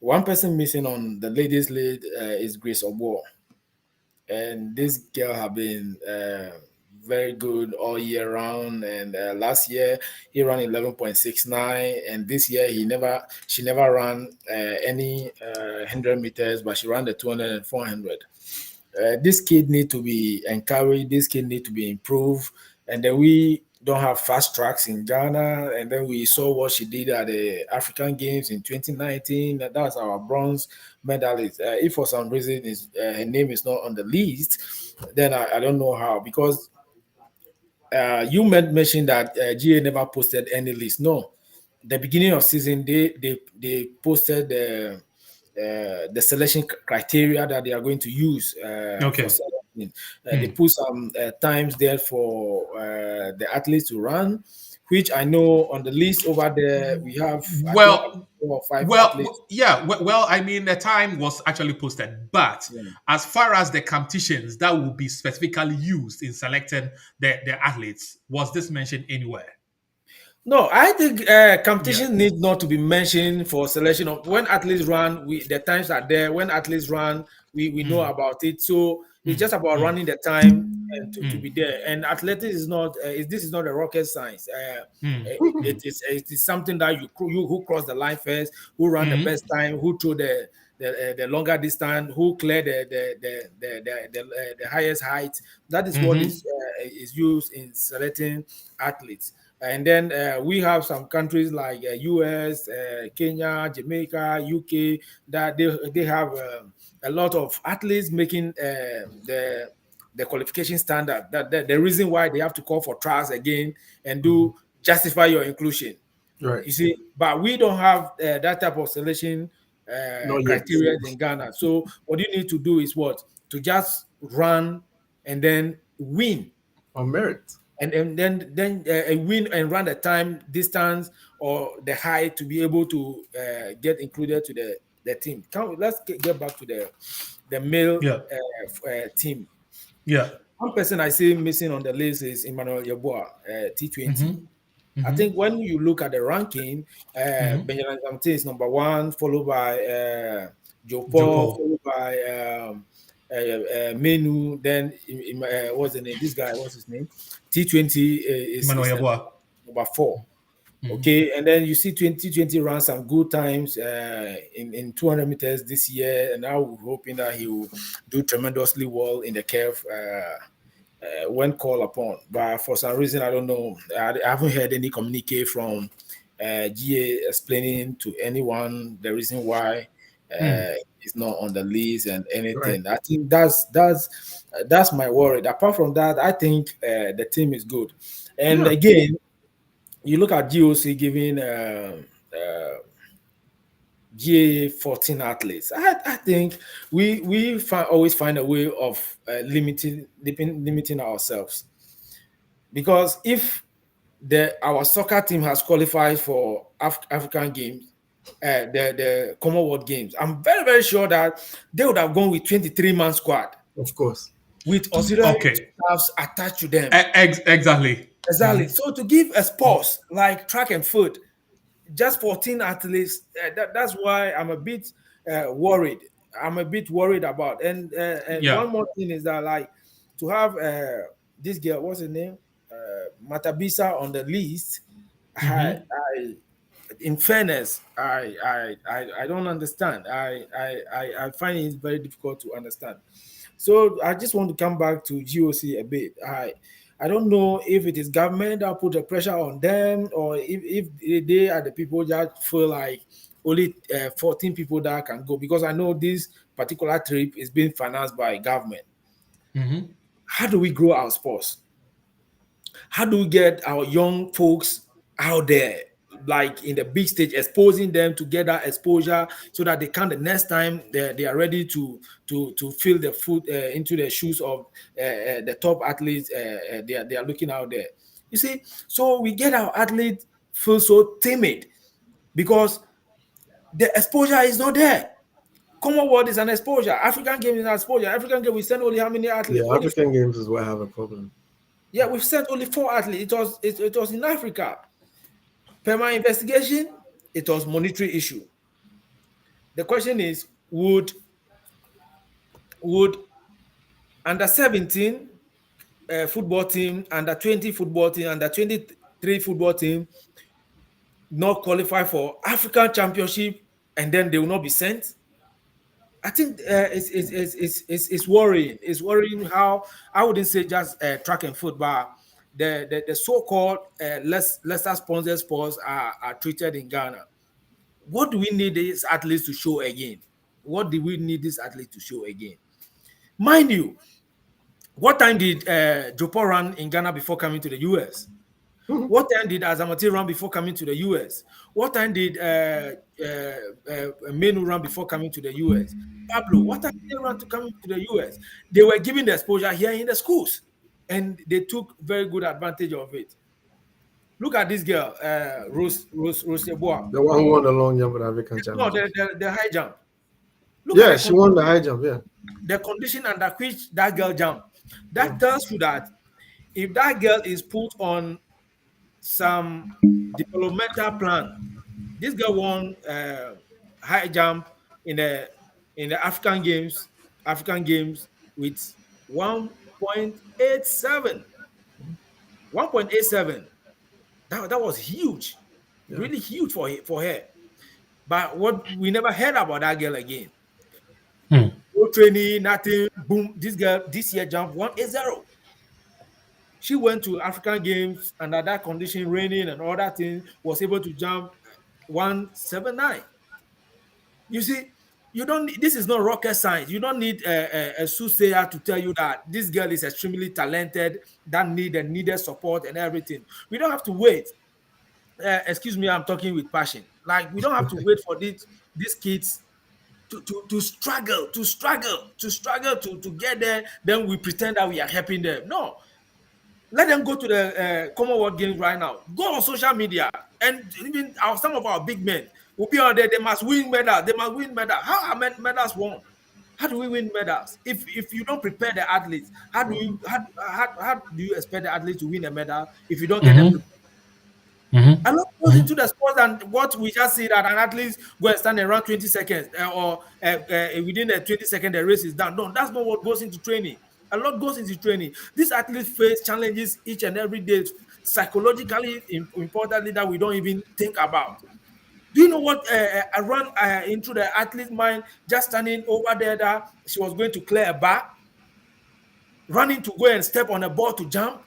one person missing on the ladies lead is Grace Obo, and this girl have been very good all year round. And last year he ran 11.69, and this year she never ran any 100 meters, but she ran the 200 and 400. This kid need to be encouraged. This kid need to be improved. And then we don't have fast tracks in Ghana. And then we saw what she did at the African Games in 2019. That's our bronze medalist. If for some reason her name is not on the list, then I don't know how. Because you mentioned that GA never posted any list. No, the beginning of season they posted the selection criteria that they are going to use for Okay. selecting. They put some times there for the athletes to run, which I know on the list over there we have, I think, Well, 4 or 5 athletes. yeah. Well, I mean, the time was actually posted, but Yeah. as far as the competitions that will be specifically used in selecting the athletes, was this mentioned anywhere? No, I think Yeah. competition needs not to be mentioned for selection of when athletes run. The times are there. When athletes run, we know Mm, about it. So it's mm, just about mm, running the time and to be mm, there. And athletics is not. This is not a rocket science. mm, It is something that you who cross the line first, who run the mm, best time, who throw the longer distance, who clear the highest height. That is what mm, is used in selecting athletes. And then we have some countries like US, Kenya, Jamaica, UK that they have a lot of athletes making the qualification standard. That the reason why they have to call for trials again and do justify your inclusion. Right. You see, but we don't have that type of selection Not yet. criteria in Ghana. So what you need to do is what to just run and then win On merit. and then a win and run the time, distance, or the height to be able to get included to the team. Let's get back to the male yeah. team. Yeah. One person I see missing on the list is Emmanuel Yeboah, T20. Mm-hmm. I Mm-hmm. think when you look at the ranking, Mm-hmm. Benjamin Kamte is number one, followed by Joe Joe Paul, Paul. followed by Menu. Then what's the name? This guy, what's his name? T20 Emmanuel is Yeboah. number four. Mm-hmm. Okay, and then you see 2020 run some good times in 200 meters this year, and now we're hoping that he will do tremendously well in the curve when called upon. But for some reason, I don't know. I haven't heard any communique from GA explaining to anyone the reason why is not on the list and Right. anything. I think that's my worry. Apart from that, I think the team is good. And Yeah. again, you look at GOC giving GA 14 athletes. I think we always find a way of limiting ourselves, because if the our soccer team has qualified for African games, the Commonwealth games, I'm very sure that they would have gone with 23-man squad Of course. with auxiliary Okay. staffs attached to them. Exactly. Exactly. So to give a sports like track and field just 14 athletes, that's why I'm a bit worried. I'm a bit worried about. And Yeah. one more thing is that, like, to have this girl, what's her name, Matabisa on the list. Mm-hmm. I in fairness, I don't understand. I find it very difficult to understand. So I just want to come back to GOC a bit. I don't know if it is government that put the pressure on them, or if they are the people that feel like only 14 people that can go, because I know this particular trip is being financed by government. Mm-hmm. How do we grow our sports? How do we get our young folks out there, like in the big stage, exposing them to get that exposure, so that they can, the next time they are ready to fill the foot into the shoes of the top athletes they are looking out there. You see, so we get our athletes feel so timid because the exposure is not there. Commonwealth is an exposure. African game is an exposure. African game, we send only how many athletes? Yeah, Only African four. games is where I have a problem. Yeah, we've sent only four athletes. It was in Africa. Per my investigation, it was monetary issue. The question is, would under 17 football team, under 20 football team, under 23 football team not qualify for African Championship, and then they will not be sent? I think it's worrying. It's worrying how, I wouldn't say just track and foot, but the so-called lesser sponsored sports are treated in Ghana. What do we need these athletes to show again? What do we need these athletes to show again? Mind you, what time did Jopo run in Ghana before coming to the US? Mhm. What time did Azamati run before coming to the US? What time did Menu run before coming to the US? Pablo, what time did they run to coming to the US? They were given the exposure here in the schools, and they took very good advantage of it. Look at this girl, Rose Yeboah. The one who won the long jump at African No, Championships. the high jump. Look at Yeah, she won the high jump. Yeah. the condition under which that girl jumped. Yeah. That tells you that if that girl is put on some developmental plan, this girl won high jump in the African Games with 1.87. 1.87. That was huge, Yeah. really huge for her. But what we never heard about that girl again. Hmm. No training, nothing. Boom, this girl this year jumped 180. She went to African Games under that condition, raining and all that thing, was able to jump 179. You see, you don't. This is not rocket science. You don't need a soothsayer to tell you that this girl is extremely talented, that needed support and everything. We don't have to wait. Excuse me, I'm talking with passion. Like, we don't have to wait for these kids to get there. Then we pretend that we are helping them. No, let them go to the Commonwealth Games right now. Go on social media, and even some of our big men will be out there. They must win medals. They must win medals. How are medals won? How do we win medals? If you don't prepare the athletes, how do you expect the athletes to win a medal if you don't get them Mm-hmm. prepared? Mm-hmm. A lot goes into the sport than what we just see, that an athlete go and stand around 20 seconds or within the 20 seconds the race is done. No, that's not what goes into training. A lot goes into training. These athletes face challenges each and every day, psychologically, importantly, that we don't even think about. Do you know what I ran into the athlete's mind just standing over there, that she was going to clear a bar, running to go and step on a ball to jump?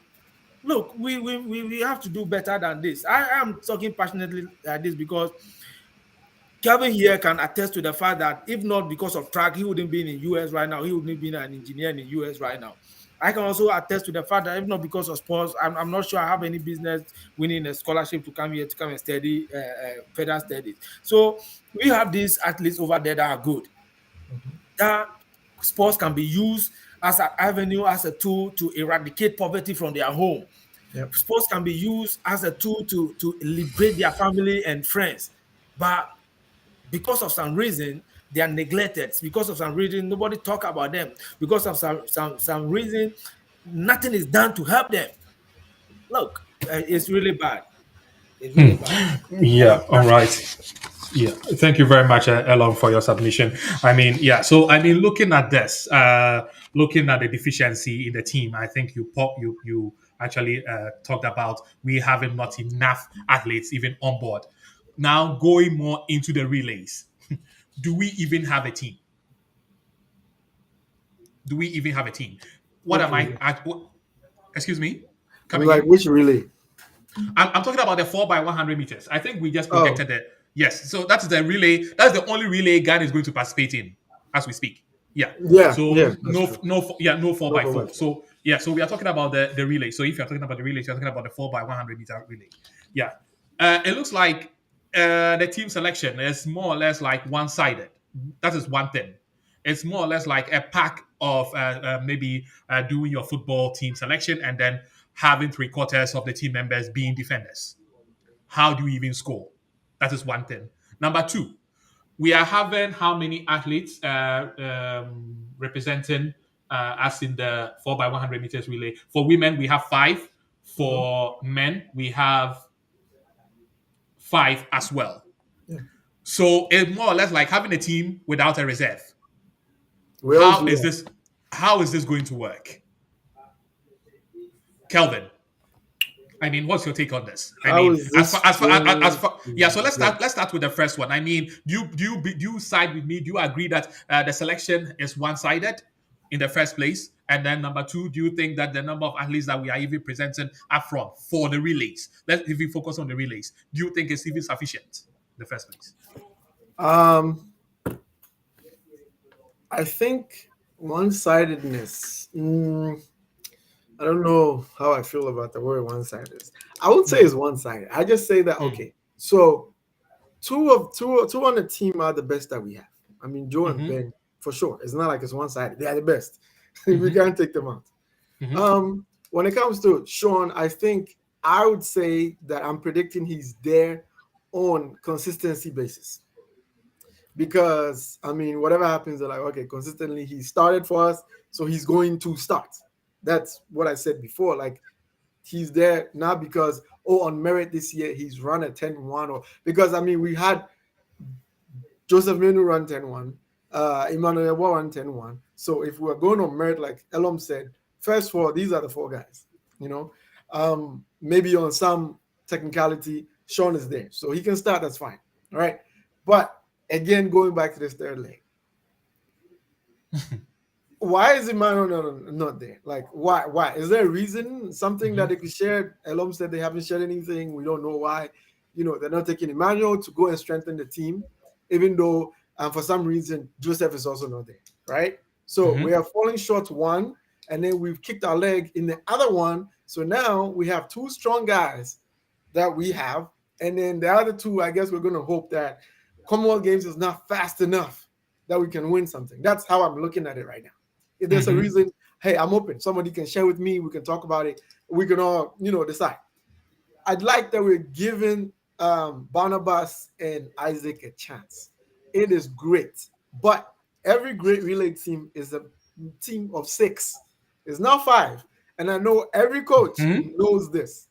Look, we have to do better than this. I am talking passionately like this because Kelvin here can attest to the fact that if not because of track, he wouldn't be in the US right now. He wouldn't be an engineer in the US right now. I can also attest to the fact that if not because of sports, I'm not sure I have any business winning a scholarship to come here to come and study further studies. So we have these athletes over there that are good. That sports can be used as an avenue, as a tool to eradicate poverty from their home. Yep. Sports can be used as a tool to liberate their family and friends. But because of some reason, they are neglected. Because of some reason, nobody talk about them. Because of some reason, nothing is done to help them. Look, it's really bad. It's really bad. Yeah, all right. Yeah, thank you very much, Elon, for your submission. I mean, yeah, so I mean, looking at this, looking at the deficiency in the team, I think you actually talked about we having not enough athletes even on board. Now going more into the relays, do we even have a team? Do we even have a team? What Which am I? relay? Excuse me. I Come was like, again. which relay? I'm talking about the 4x100 meters. I think we just Oh, projected the yes. So that's the relay. That's the only relay Ghana is going to participate in as we speak. Yeah. yeah, So yeah, that's true. no four No by problem. four. So yeah. So we are talking about the relay. So if you're talking about the relay, you're talking about the 4x100 meter relay. Yeah. It looks like the team selection is more or less like one sided. That is one thing. It's more or less like a pack of maybe doing your football team selection and then having three-quarters of the team members being defenders. How do you even score? That is one thing. Number two, we are having how many athletes representing us in the 4x100 meters relay? For women, we have five. Mhm. For men, we have five as well. Yeah. So it's more or less like having a team without a reserve. We always How do is that. this? How is this going to work, Kelvin? I mean, what's your take on this? I How mean, is this as going far, yeah. to So let's work? start with the first one. I mean, do you side with me? Do you agree that the selection is one sided in the first place? And then number two, do you think that the number of athletes that we are even presenting up front for the relays, let's even focus on the relays. Do you think it's even sufficient in the first place? Um, I think one-sidedness. I don't know how I feel about the word one-sided. I would say it's one-sided. I just say that Mm. okay. So two on the team are the best that we have. I mean, Joe and Mm-hmm. Ben for sure. It's not like it's one-sided. They are the best. We Mm-hmm. can't take them out. Mm-hmm. When it comes to Sean, I think I would say that I'm predicting he's there on consistency basis because I mean, whatever happens, they're like, okay, consistently he started for us, so he's going to start. That's what I said before. Like he's there not because on merit this year he's run a 10-1 or because I mean we had Joseph Menu run 10-1, Emmanuel Wa run 10-1. So if we're going on merit, like Elom said, first four, these are the four guys. You know, maybe on some technicality, Sean is there, so he can start. That's fine. All right, but again, going back to this third leg, why is Emmanuel not there? Like, why? Why? Is there a reason? Something that Mm-hmm. they could share? Elom said they haven't shared anything. We don't know why. You know, they're not taking Emmanuel to go and strengthen the team, even though for some reason Joseph is also not there, right? So we Mm-hmm. are falling short one, and then we've kicked our leg in the other one. So now we have two strong guys that we have, and then the other two, I guess we're going to hope that Commonwealth Games is not fast enough that we can win something. That's how I'm looking at it right now. If there's a Mm-hmm. reason, hey, I'm open. Somebody can share with me. We can talk about it. We can all, decide. I'd like that we're giving Barnabas and Isaac a chance. It is great, but every great relay team is a team of six. It's not five, and I know every coach Mm-hmm. knows this.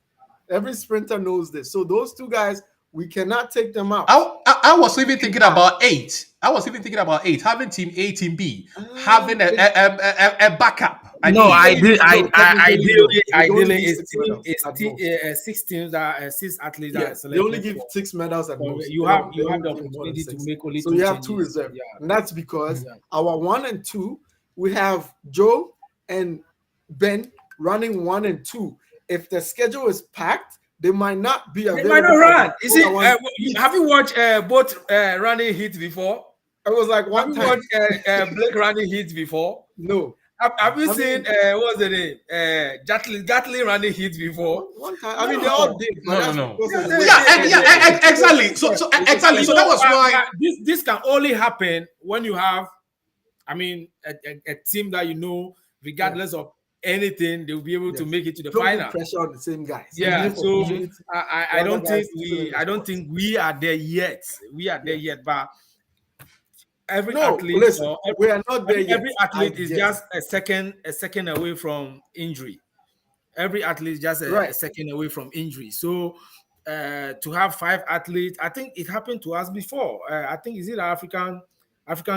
Every sprinter knows this. So those two guys, we cannot take them out. I was even We thinking cannot. about eight. I was even thinking about eight, having team A, team B, having It, a backup. I No, mean, no, technically no. We can only ideally, give six medals at most. six teams that six athletes that Yeah, are they only selected give for. six medals at most. You They have don't. They don't the give more than opportunity to six. make only So two you have two changes. reserve, Yeah, and that's because yeah. our 1 and 2 we have Joe and Ben running 1 and 2. If the schedule is packed, they might not be They might not available for the run. You see, Formula One have you watched both running hits before? It was like Have one you time. watched Blake running hits before? No, Have you I seen mean, what's the name? Gatlin running hits before? one time. I mean, they all No. did, but No, no, that's no. because Yeah, of the they, way. Yeah, they, they, they, they, exactly. Exactly. So that was why. this can only happen when you have, I mean, a team that regardless of anything, they will be able to Yes. make it to the Don't put final. pressure on the same guys. Yeah, Give so opportunity I to other don't think guys to fill in the I don't spots. think we are there yet. We are there yet, but every No, athlete listen, or we are not I there think yet. every I athlete is guess. just a second away from injury. Every athlete is just a Right. second away from injury. So to have 5 athletes, I think it happened to us before. I think is it African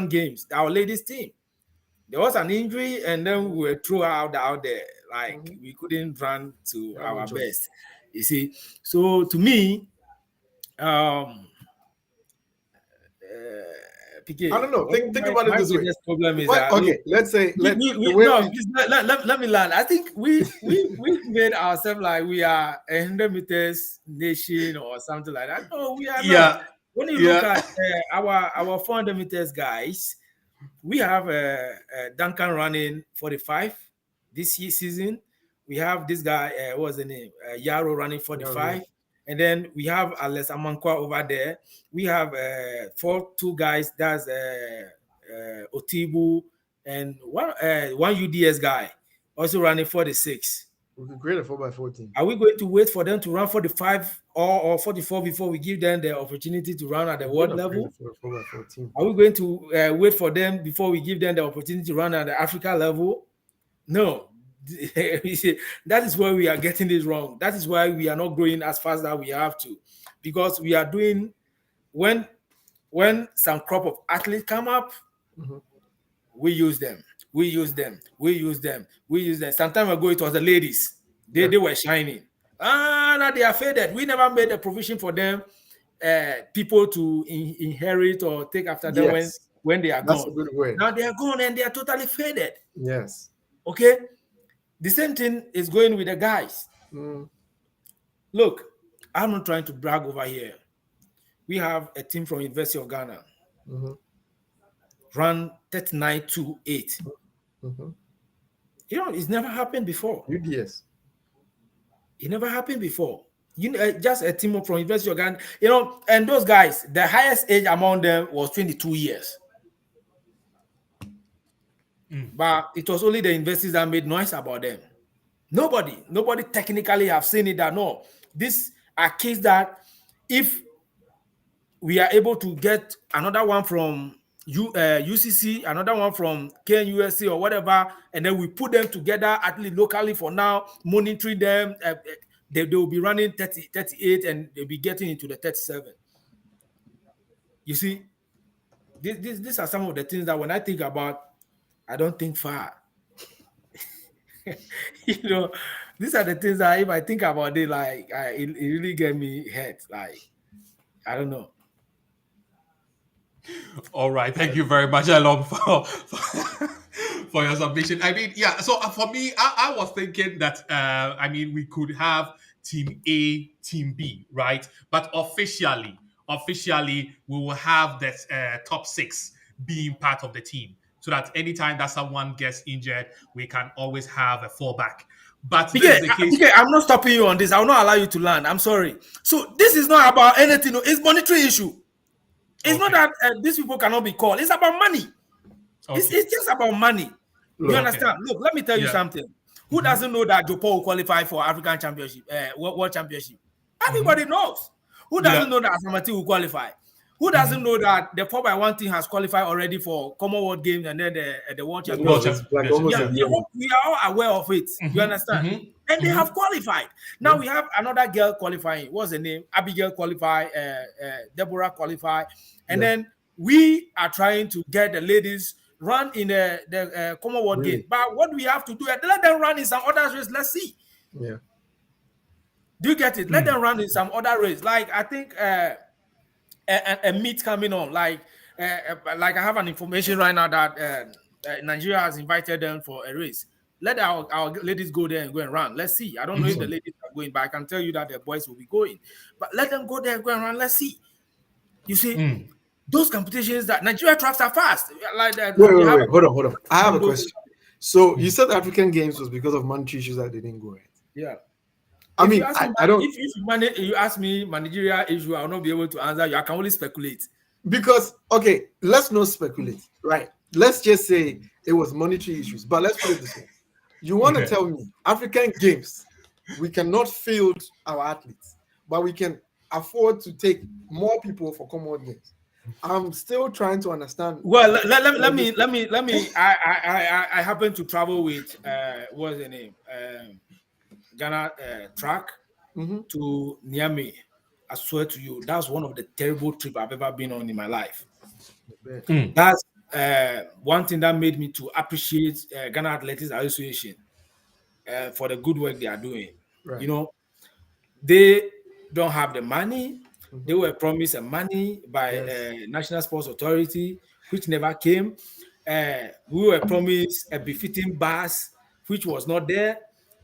Games, our ladies team. There was an injury, and then we were thrown out there. Like Mhm. we couldn't run to Got no our choice. best. You see, so to me, um, I don't PK, know. Think about it my this way. biggest problem is What? that look, Okay, let's say the we way no, we. please, let me land. I think we made ourselves like we are a 100 meters nation or something like that. No, we are not. Yeah, When you look yeah. at our 400 meters guys, we have Duncan running 45 this year season. We have this guy, what's the name? Yaro running Yeah, yeah. 45. And then we have Alex Amankwa over there. We have two guys, that's Otibu and one UDS guy also running 46. We could create a 4x14. Are we going to wait for them to run 45 or 44 before we give them the opportunity to run at the We could world have created level? a 4x14. Are we going to wait for them before we give them the opportunity to run at the Africa level? No. That is where we are getting this wrong. That is why we are not growing as fast as we have to, because we are doing when some crop of athletes come up, Mhm. we use them. We use them. We use them. We use them. Some time ago, it was the ladies. Yeah. They were shining. Now they are faded. We never made a provision for them, people to inherit or take after them Yes, when they are that's a gone. good word. Now they are gone and they are totally faded. Yes. Okay, the same thing is going with the guys. Mm. Look, I'm not trying to brag over here. We have a team from University of Ghana Mm-hmm. run 39-8. Mm-hmm. It's never happened before. UDS. It never happened before. Just a team from University of Ghana, and those guys, the highest age among them was 22 years. But it was only the universities that made noise about them. Nobody technically have seen it that no, these are kids that if we are able to get another one from UCC, another one from KNUSC or whatever, and then we put them together at least locally for now, monitoring them, they will be running 30, 38 and they'll be getting into the 37. You see, these are some of the things that when I think about, I don't think far. These are the things that if I think about it, like it really get me hurt. Like, I don't know. All right. Thank you very much, Elon, for your submission. I mean, yeah. So for me, I was thinking that I mean we could have Team A, Team B, right? But officially, we will have that top six being part of the team, so that anytime that someone gets injured, we can always have a fallback. But this is the case. PK, I'm not stopping you on this. I will not allow you to land. I'm sorry. So this is not about anything. It's monetary issue. It's not Okay. that these people cannot be called. It's about money. It's Okay. just about money. You Look, understand? Look, let me tell you Yeah. something. Who doesn't know that Joe Paul will qualify for African Championship, World Championship? Everybody knows. Who doesn't Yeah. know that Asamati will qualify? Who doesn't know that the 4x1 team has qualified already for Commonwealth Games and then the World no, World Championship? it's like Championship. almost Yeah, a Yeah. given. we are all aware of it. You understand? And they have qualified. Now we have another girl qualifying. What's the name? Abigail qualify, Deborah qualify, and Yeah. then we are trying to get the ladies run in the Commonwealth Really? game. But what we have to do is let them run in some other race. Let's see. Yeah. Do you get it? Let them run in some other race. Like I think a meet coming on. Like I have an information right now that Nigeria has invited them for a race. let our ladies go there and go and run. Let's see. I don't know if the ladies are going, but I can tell you that the boys will be going. But let them go there and go and run. Let's see. You see, those competitions that Nigeria tracks are fast. Like that. Wait. Hold on. I have a question. So you said the African Games was because of monetary issues that they didn't go, right? Yeah. I mean, I don't. If you ask me managerial issue, I will not be able to answer you. I can only speculate. Because okay, let's not speculate, right? Let's just say it was monetary issues. But let's put it this way: you want to tell me African Games, we cannot field our athletes, but we can afford to take more people for Commonwealth Games. I'm still trying to understand. Well, let me. I happen to travel with what's the name? Ghana track to Niamey. I swear to you, that's one of the terrible trips I've ever been on in my life. That's one thing that made me to appreciate Ghana Athletics Association for the good work they are doing. Right. You know, they don't have the money. They were promised money by National Sports Authority, which never came. We were promised a befitting bus, which was not there.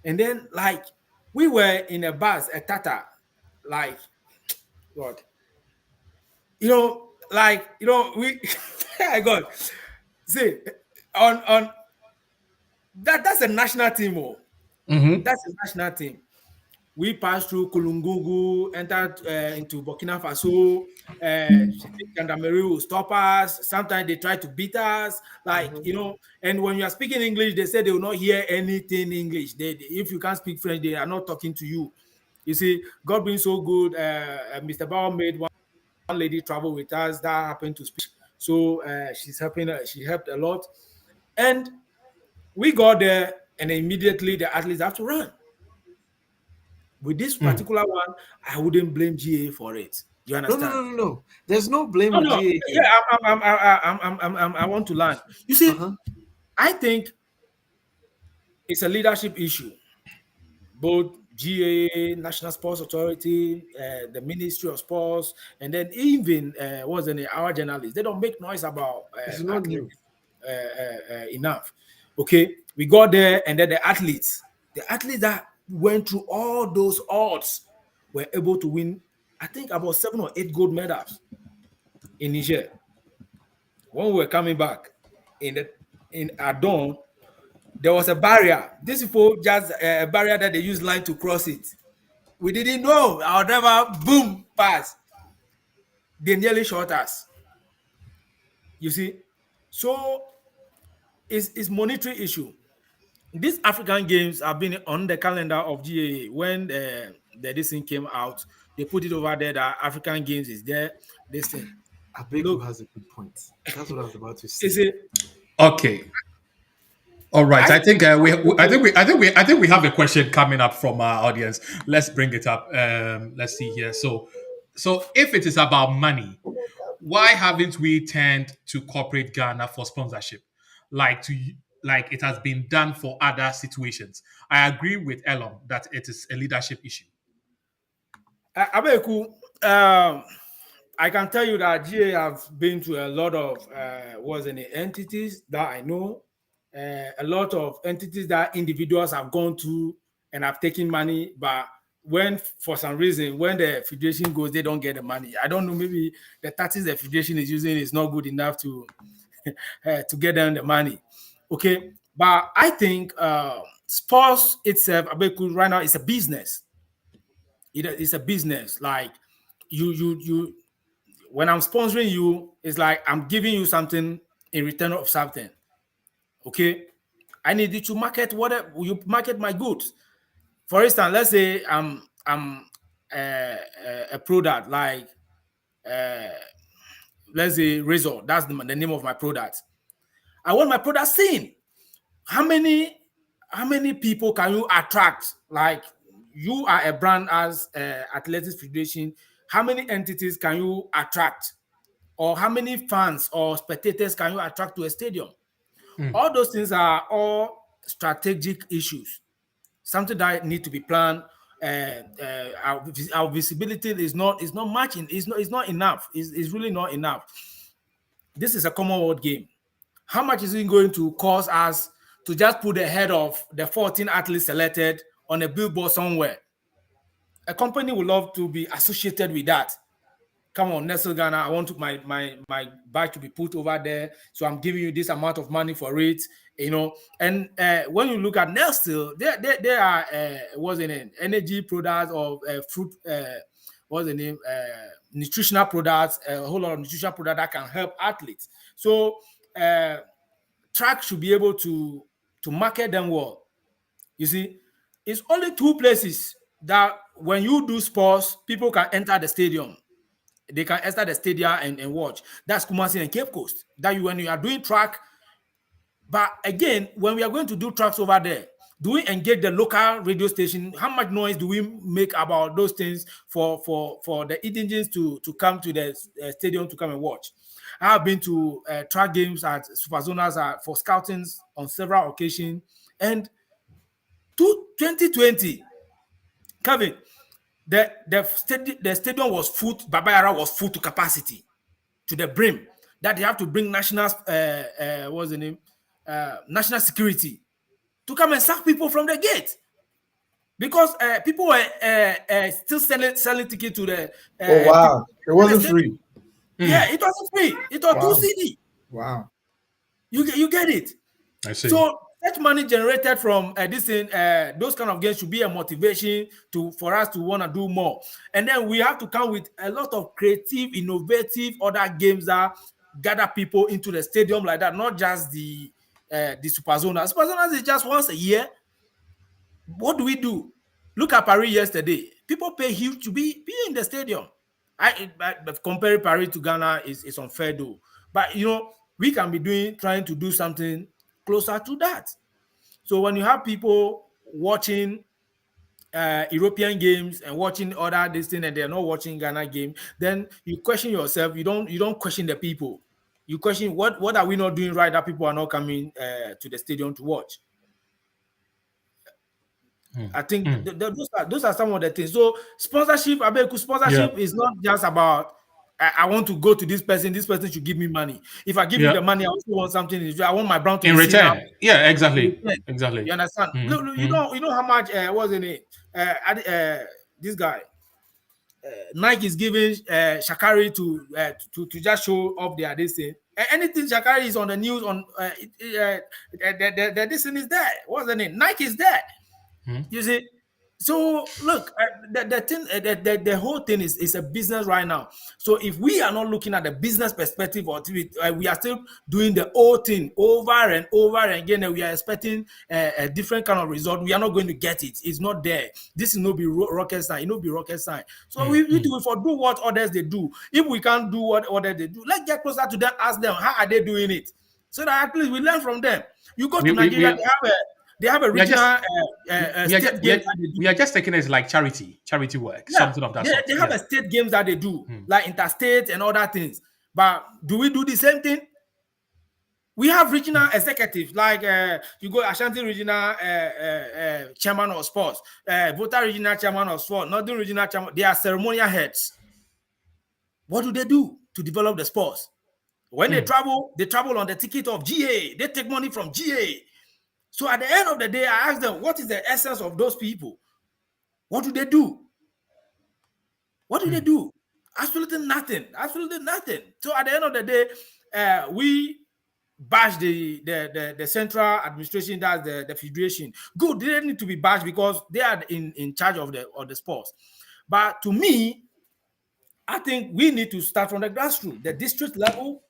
And then, like, we were in a bus, a Tata, like, God. We, I got, see, on that's a national team, that's a national team. We passed through Kulungugu, entered into Burkina Faso. Gendarmerie will stop us. Sometimes they try to beat us, and when you are speaking English, they say they will not hear anything English. If you can't speak French, they are not talking to you. You see, God being so good, Mr. Bauer made one lady travel with us that happened to speak. So she's helping. She helped a lot. And we got there, and immediately the athletes have to run. With this particular one, I wouldn't blame GA for it. You understand? No. There's no blame with GA. Yeah, I want to learn. You see, I think it's a leadership issue. Both GA, National Sports Authority, the Ministry of Sports, and then even our journalists. They don't make noise about it's not new enough. Okay, we got there, and then the athletes that went through all those odds were able to win, I think, about 7 or 8 gold medals in Niger. When we were coming back in Adon, there was a barrier. This people just a barrier that they use line to cross it. We didn't know. Our driver, boom, pass. They nearly shot us. You see, so it's monetary issue. These African Games have been on the calendar of GAA. When this thing came out, they put it over there that African Games is there. This thing. Abeku has a good point. That's what I was about to say. Okay. All right. I think we have a question coming up from our audience. Let's bring it up. Let's see here. So if it is about money, why haven't we turned to corporate Ghana for sponsorship, like it has been done for other situations? I agree with Elon that it is a leadership issue. Abeku, I can tell you that GA have been to a lot of entities that I know, a lot of entities that individuals have gone to and have taken money, but when for some reason when the federation goes, they don't get the money. I don't know, maybe the tactics the federation is using is not good enough to to get them the money. Okay, but I think sports itself, Abeku, right now, is a business. It's a business. Like you when I'm sponsoring you, it's like I'm giving you something in return of something. Okay, I need you to market whatever you market my goods. For instance, let's say I'm a product like let's say Razor. That's the name of my product. I want my product seen. How many people can you attract? Like, you are a brand as Athletics Federation. How many entities can you attract? Or how many fans or spectators can you attract to a stadium? All those things are all strategic issues. Something that need to be planned. Our visibility is not matching. It's not enough. It's really not enough. This is a Commonwealth game. How much is it going to cost us to just put the head of the 14 athletes selected on a billboard somewhere. A company would love to be associated with that. Come on, Nestle Ghana, I want my bag to be put over there, so I'm giving you this amount of money for it, you know. And when you look at Nestle, they are what's the name, energy products or fruit, what's the name, nutritional products, a whole lot of nutritional products that can help athletes. So track should be able to market them well. You see, it's only two places that when you do sports, people can enter the stadium. They can enter the stadium and watch. That's Kumasi and Cape Coast. That you, when you are doing track, but again, when we are going to do tracks over there, do we engage the local radio station? How much noise do we make about those things for the indigenous to come to the stadium to come and watch? I have been to track games at Super Zonas for scouting on several occasions, and 2020, Kevin, the stadium was full. Babayara was full to capacity, to the brim. That they have to bring national what's the name, national security to come and sack people from the gate because people were still selling tickets to the. Oh wow! It wasn't free. Yeah, it wasn't free. It was Wow. 2 CD. Wow. You get it. I see. So that money generated from this thing, those kind of games should be a motivation for us to want to do more. And then we have to come with a lot of creative, innovative other games that gather people into the stadium like that, not just the Super Zonas. Super Zonas is just once a year. What do we do? Look at Paris yesterday. People pay huge to be in the stadium. I comparing Paris to Ghana is unfair though. But you know, we can be trying to do something closer to that. So when you have people watching European games and watching other this thing and they're not watching Ghana game, then you question yourself. You don't question the people. You question what are we not doing right that people are not coming to the stadium to watch. I think those are some of the things. So sponsorship is not just about I want to go to this person should give me money. If I give you the money, I also want something. I want my brand to in be seen return. out. Yeah, exactly. Exactly. You understand? Look, you know how much wasn't it? This guy Nike is giving Shakari to just show off their this thing. Anything Shakari is on the news on the this thing is there. What's the name? Nike is there. You see, so look, the thing, the whole thing is a business right now. So if we are not looking at the business perspective, or we are still doing the old thing over and over again, and we are expecting a different kind of result, we are not going to get it. It's not there. This is not be rocket science. It not be rocket science. So we need to do what others they do. If we can't do what others they do, let's get closer to them. Ask them how are they doing it, so that at least we learn from them. You go to Nigeria, they have a regional state game. We are just taking it as like charity work, something of that sort. They have a state games that they do, like interstate and other things. But do we do the same thing? We have regional executives, like you go Ashanti regional chairman of sports, Volta regional chairman of sports, Northern regional chairman. They are ceremonial heads. What do they do to develop the sports? When they travel on the ticket of GA. They take money from GA. So at the end of the day, I ask them, what is the essence of those people? What do they do? What do they do? Absolutely nothing. Absolutely nothing. So at the end of the day, we bash the central administration, that's the federation. Good, they need to be bashed because they are in charge of the sports. But to me, I think we need to start from the grassroots, the district level,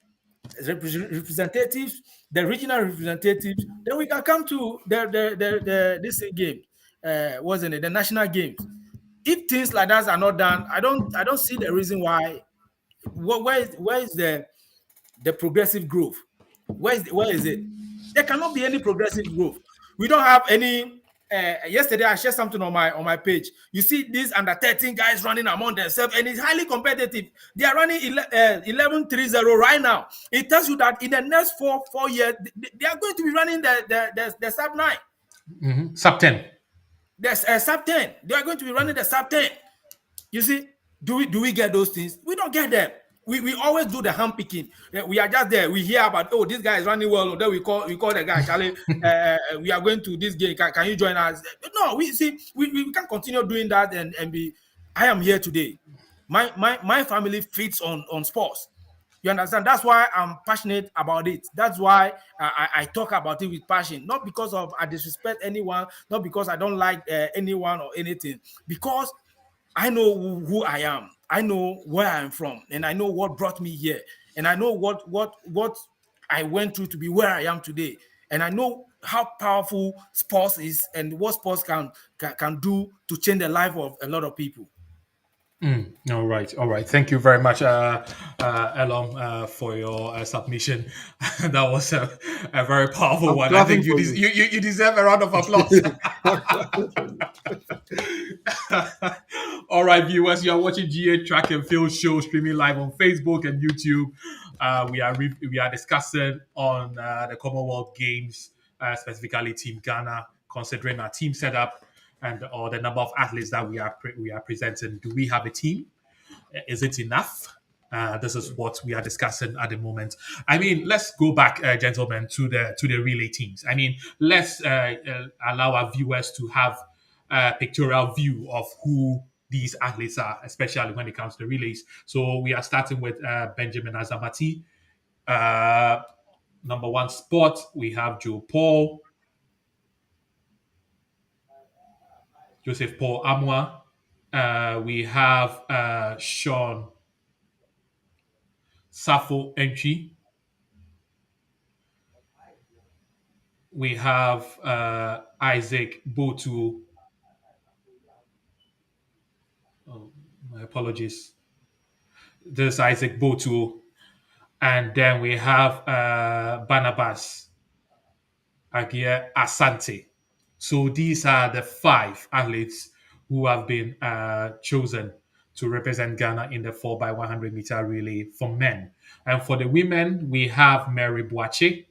representatives, the regional representatives, then we can come to this game, wasn't it? The national games. If things like that are not done, I don't see the reason why. Where is the progressive growth? Where is it? There cannot be any progressive growth. We don't have any. Yesterday, I shared something on my page. You see these under 13 guys running among themselves, and it's highly competitive. They are running 11-3-0 right now. It tells you that in the next four years, they are going to be running the sub 9, sub 10. There's sub 10. They are going to be running the sub 10. You see, do we get those things? We don't get them. we always do the hand picking. We are just there. We hear about, oh, this guy is running well. Then we call the guy, Charlie. We are going to this game. Can you join us? No, we see we can't continue doing that and be. I am here today. My family feeds on sports. You understand? That's why I'm passionate about it. That's why I talk about it with passion. Not because of I disrespect anyone, not because I don't like anyone or anything. Because I know who I am. I know where I'm from, and I know what brought me here, and I know what I went through to be where I am today, and I know how powerful sports is and what sports can do to change the life of a lot of people. All right, all right. Thank you very much, Elom, for your submission. That was a very powerful I'm one. I think clapping for you. you deserve a round of applause. I'm clapping for you. All right, viewers, you are watching GA Track and Field Show streaming live on Facebook and YouTube. We are discussing on the Commonwealth Games, specifically Team Ghana, considering our team setup and or the number of athletes that we are presenting. Do we have a team? Is it enough? This is what we are discussing at the moment. I mean, let's go back, gentlemen, to the relay teams. I mean, let's allow our viewers to have a pictorial view of who these athletes are, especially when it comes to relays. So we are starting with Benjamin Azamati. Uh, Number one spot, we have Joe Paul, Joseph Paul Amwa. We have Sean Safo Enchi. We have Isaac Botu. Oh, my apologies. This is Isaac Botu. And then we have Barnabas Agia Asante. So these are the 5 athletes who have been chosen to represent Ghana in the 4x100 meter relay for men. And for the women, we have Mary Boache.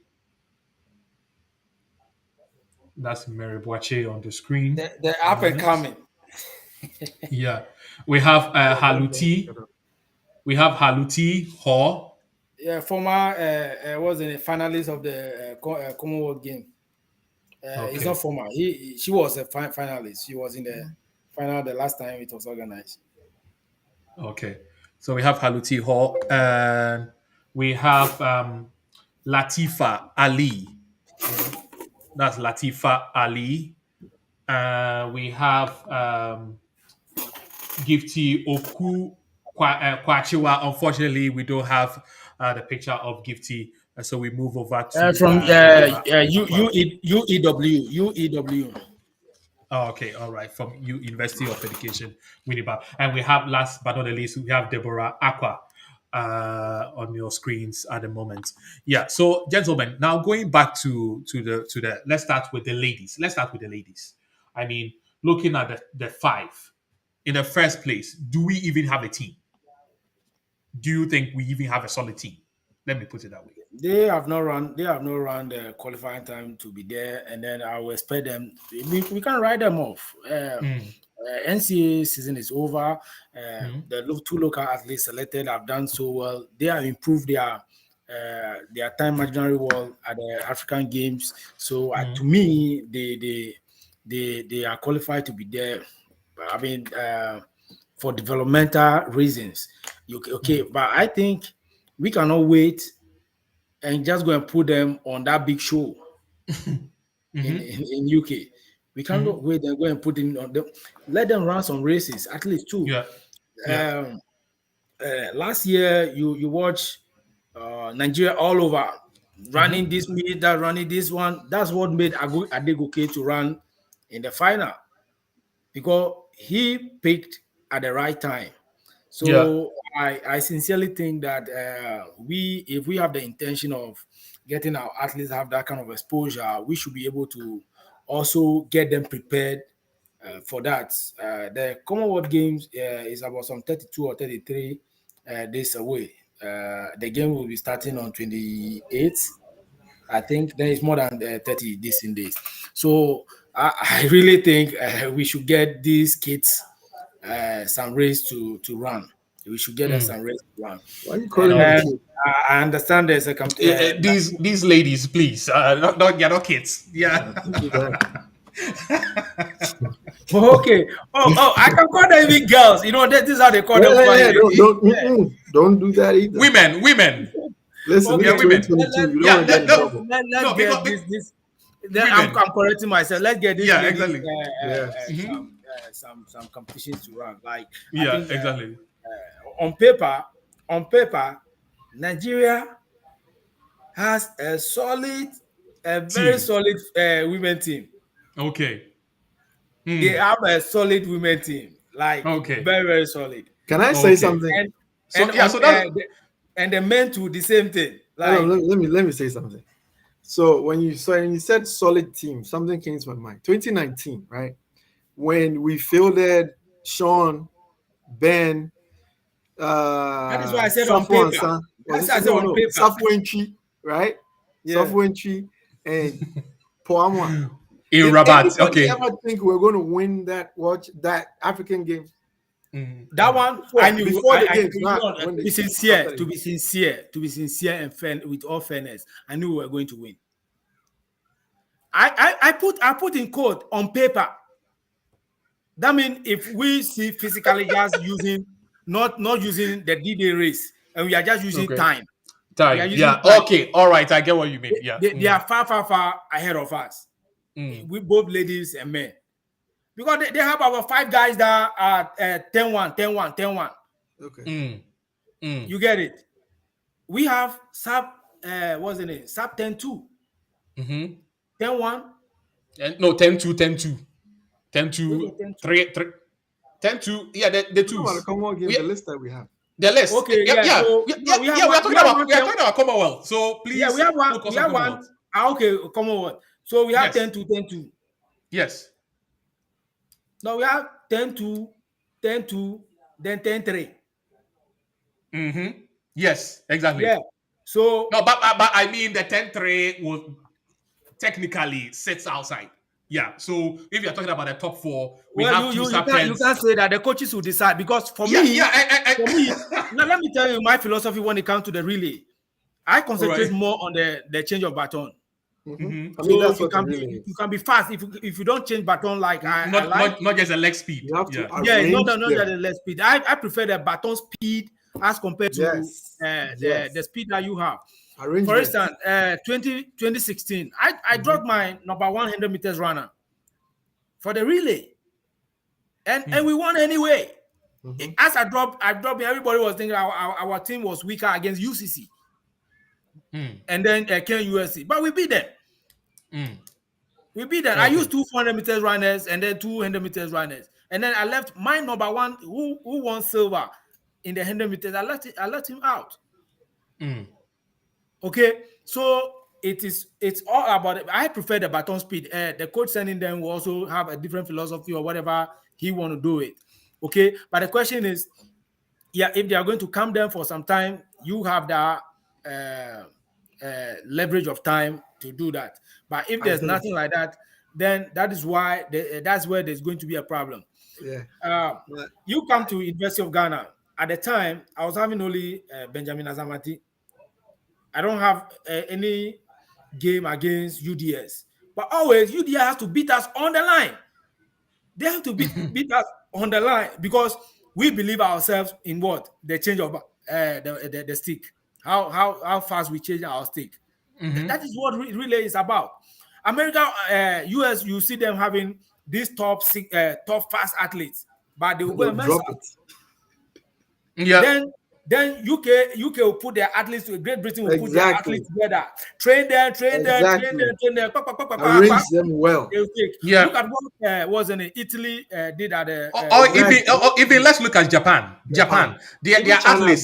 That's Mary Boache on the screen The at the up and moment. coming. Yeah. We have Yeah, that's very Haluti. good. We have Haluti Hall. Yeah, former was a finalist of the Commonwealth game. He's not Okay. former. She was a finalist. She was in the final the last time it was organized. Okay. So we have Haluti Hall. And we have Latifa Ali. That's Latifa Ali. We have Gifty Oku Kwachiwa. Unfortunately, we don't have the picture of Gifty. So we move over to From Deborah Aqua. UEW. Oh, okay, all right. From University of Education, Winnipeg. And we have, last but not the least, we have Deborah Aqua on your screens at the moment. Yeah. So, gentlemen, now going back to the let's start with the ladies. Let's start with the ladies. I mean, looking at the 5 in the first place, do we even have a team? Do you think we even have a solid team? Let me put it that way. They have not run. They have not run the qualifying time to be there, and then I will expect them. We can write them off. NCAA season is over. The 2 local athletes selected have done so well. They have improved their time imaginary well at the African Games. So to me, they are qualified to be there. I mean, for developmental reasons. Okay, but I think we cannot wait and just go and put them on that big show in UK. We can't wait and go and put them on them. Let them run some races, at least 2. Yeah. Yeah. Last year, you watch Nigeria all over running this meet, that running this one. That's what made Adegoke to run in the final because he picked at the right time. Yeah. So I sincerely think that if we have the intention of getting our athletes have that kind of exposure, we should be able to also get them prepared for that. The Commonwealth Games is about some 32 or 33 days away. The game will be starting on 28th. I think there is more than 30 decent days. So I really think we should get these kids some race to run. We should get us some race to run. Why are you calling No. them And kids? I understand there's a These ladies, please, you're not kids. Yeah. Don't do that. okay. I can call them even girls. You know, this is how they call them. Yeah, don't do that either. Women. Listen, Okay, it's women. 2022. You Yeah, don't want to get in trouble. Let's No, get because- this. I'm correcting myself. Let's get this. Yeah, lady, exactly. some competitions to run. Like Yeah, I think, exactly. on paper, Nigeria has a very Team. solid women team. Okay. They have a solid women team, like Okay. very, very solid. Can I say Okay. something? And the men too, the same thing. Like let me say something. So when you said solid team, something came to my mind. 2019, right? When we fielded Sean, Ben, that is why I said on Safo and paper. San- That's was why I it- said no, on no, paper. Safo and Chi, right? Yeah. Safo and Chi and Poamwa. In Did Rabat. anybody Okay. ever think we're going to win that African game? That one Before- I knew. before the I- games, you not know, when to they- be sincere, after to the be sincere and fair, with all fairness, I knew we were going to win. I put in code on paper. That means if we see physically just using not using the D-Day race, and we are just using Okay. time. We are Time. using Yeah. time. Okay. All right. I get what you mean. Yeah. They are far ahead of us. We both ladies and men. Because they have our 5 guys that are 10-1, 10-1, 10-1. Okay. You get it? We have sub what's the name? Sub 10-2. 10-1. No, 10-2, 10-2. 10-2, Where's the 10-2? 3, 10-2. Yeah, the Talking twos. about the Commonwealth game, the list that we have. The list. Okay, Yeah. so We no, we are have talking about Commonwealth. So please yeah, we have one. focus We on have one. Commonwealth. Okay, Commonwealth. So we have Yes. 10-2, 10-2. Yes. No, we have 10-2, 10-2, then 10-3. Yes, exactly. Yeah. So No, but I mean the 10-3 will technically sits outside. Yeah. So if you're talking about the top 4, we have two sub you 10s. can't say that the coaches will decide, because for Yeah, me, yeah. for me, now let me tell you my philosophy when it comes to the relay. I concentrate Right. more on the change of baton. I mean, So that's you what can it really be is. you can be fast if you don't change baton like I like. Not just a leg speed. You have to Yeah, arrange not them. the less speed. I prefer the baton speed as compared to Yes. the speed that you have. Arrangement. For instance, 2016, I dropped my number 100 meters runner for the relay, and we won anyway. As I dropped, everybody was thinking our team was weaker against UCC, and then Ken USC, but we beat them. We beat them. Okay. I used 2 400 meters runners and then 200 meters runners, and then I left my number 1 who won silver in the 100 meters. I let him out. Okay, so it's all about it. I prefer the baton speed. The coach sending them will also have a different philosophy or whatever he want to do it. Okay, but the question is, yeah, if they are going to come down for some time, you have that leverage of time to do that. But if there's nothing like that, then that is why that's where there's going to be a problem. Yeah. You come to University of Ghana. At the time, I was having only Benjamin Azamati. I don't have any game against UDS, but always UDS has to beat us on the line. They have to beat us on the line because we believe ourselves in what the change of the stick, how fast we change our stick. That is what relay is about. America, US, you see them having these top fast athletes, but they will go and mess up. Yeah. Then UK will put their athletes to Great Britain will put their athletes together, train them. Arrange them well. Yeah. Look at what was in Italy did at the. Even let's look at Japan. Their athletes.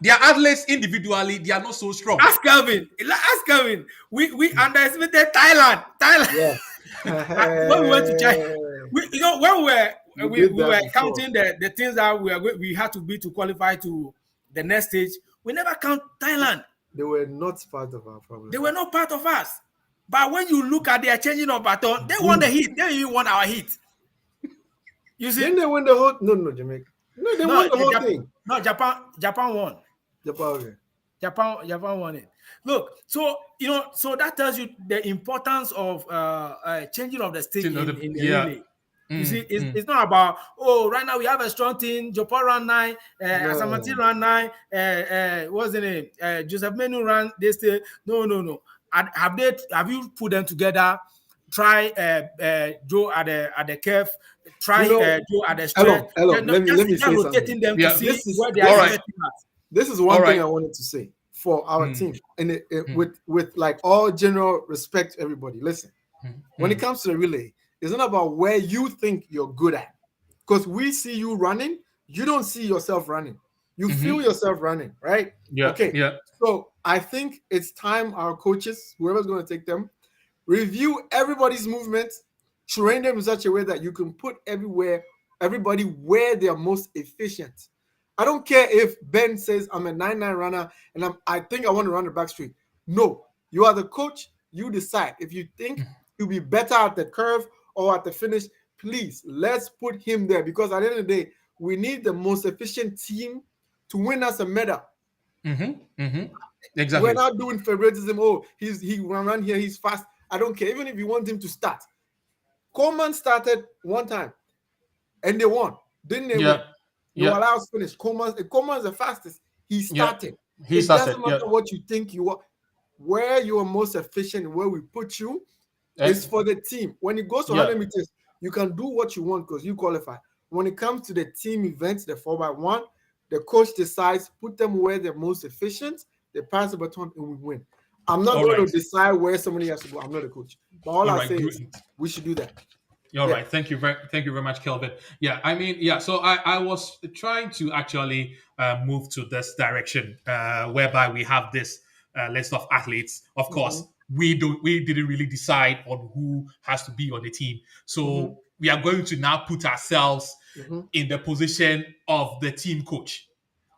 Their athletes individually they are not so strong. Ask Kelvin. We underestimated Thailand. Yeah. When we went to China, when we were counting the things that we had to be to qualify to the next stage. We never count Thailand. They were not part of our problem. They were not part of us. But when you look at their changing of baton, they won the heat. They even won our heat. You see? Didn't they win the whole? No, Jamaica. No, they No, won the whole thing. no, Japan won. Okay. Japan won it. Look, so so that tells you the importance of changing of the stick in the Yeah. relay. You see, it's not about, oh, right now we have a strong team. Japan ran 9, Asamoah ran 9, what's the name? Joseph Menu ran this. No. Have you put them together? Try Joe at the curve. Try You know, Joe at the stretch. Elom, let me Just say something. rotating them to Yeah. see where they All are right. effective at. This is one All thing right. I wanted to say for our team, and with like all general respect to everybody. Listen, when it comes to the relay, it's not about where you think you're good at, because we see you running, you don't see yourself running. You feel yourself running, right? Yeah. Okay. Yeah. So I think it's time our coaches, whoever's going to take them, review everybody's movements, train them in such a way that you can put everybody where they are most efficient. I don't care if Ben says I'm a 9-9 runner and I think I want to run the back straight. No, you are the coach. You decide. If you think you'll be better at the curve or at the finish, please let's put him there, because at the end of the day, we need the most efficient team to win us a medal. Exactly. We're not doing favoritism. Oh, he ran here, he's fast. I don't care. Even if you want him to start. Coleman started one time and they won. Didn't they win? You allow us finish. Coleman's the fastest. He started. He It started. doesn't matter what you think you are. Where you are most efficient, where we put you, is for the team. When it goes to 100 meters, you can do what you want because you qualify. When it comes to the team events, the 4x1, the coach decides, put them where they're most efficient, they pass the baton and we win. I'm not going to decide where somebody has to go. I'm not a coach. But all I say is we should do that. All right. Thank you very much, Kelvin. Yeah, I mean, yeah. So I was trying to actually move to this direction, whereby we have this list of athletes. Of course, we didn't really decide on who has to be on the team. So we are going to now put ourselves in the position of the team coach.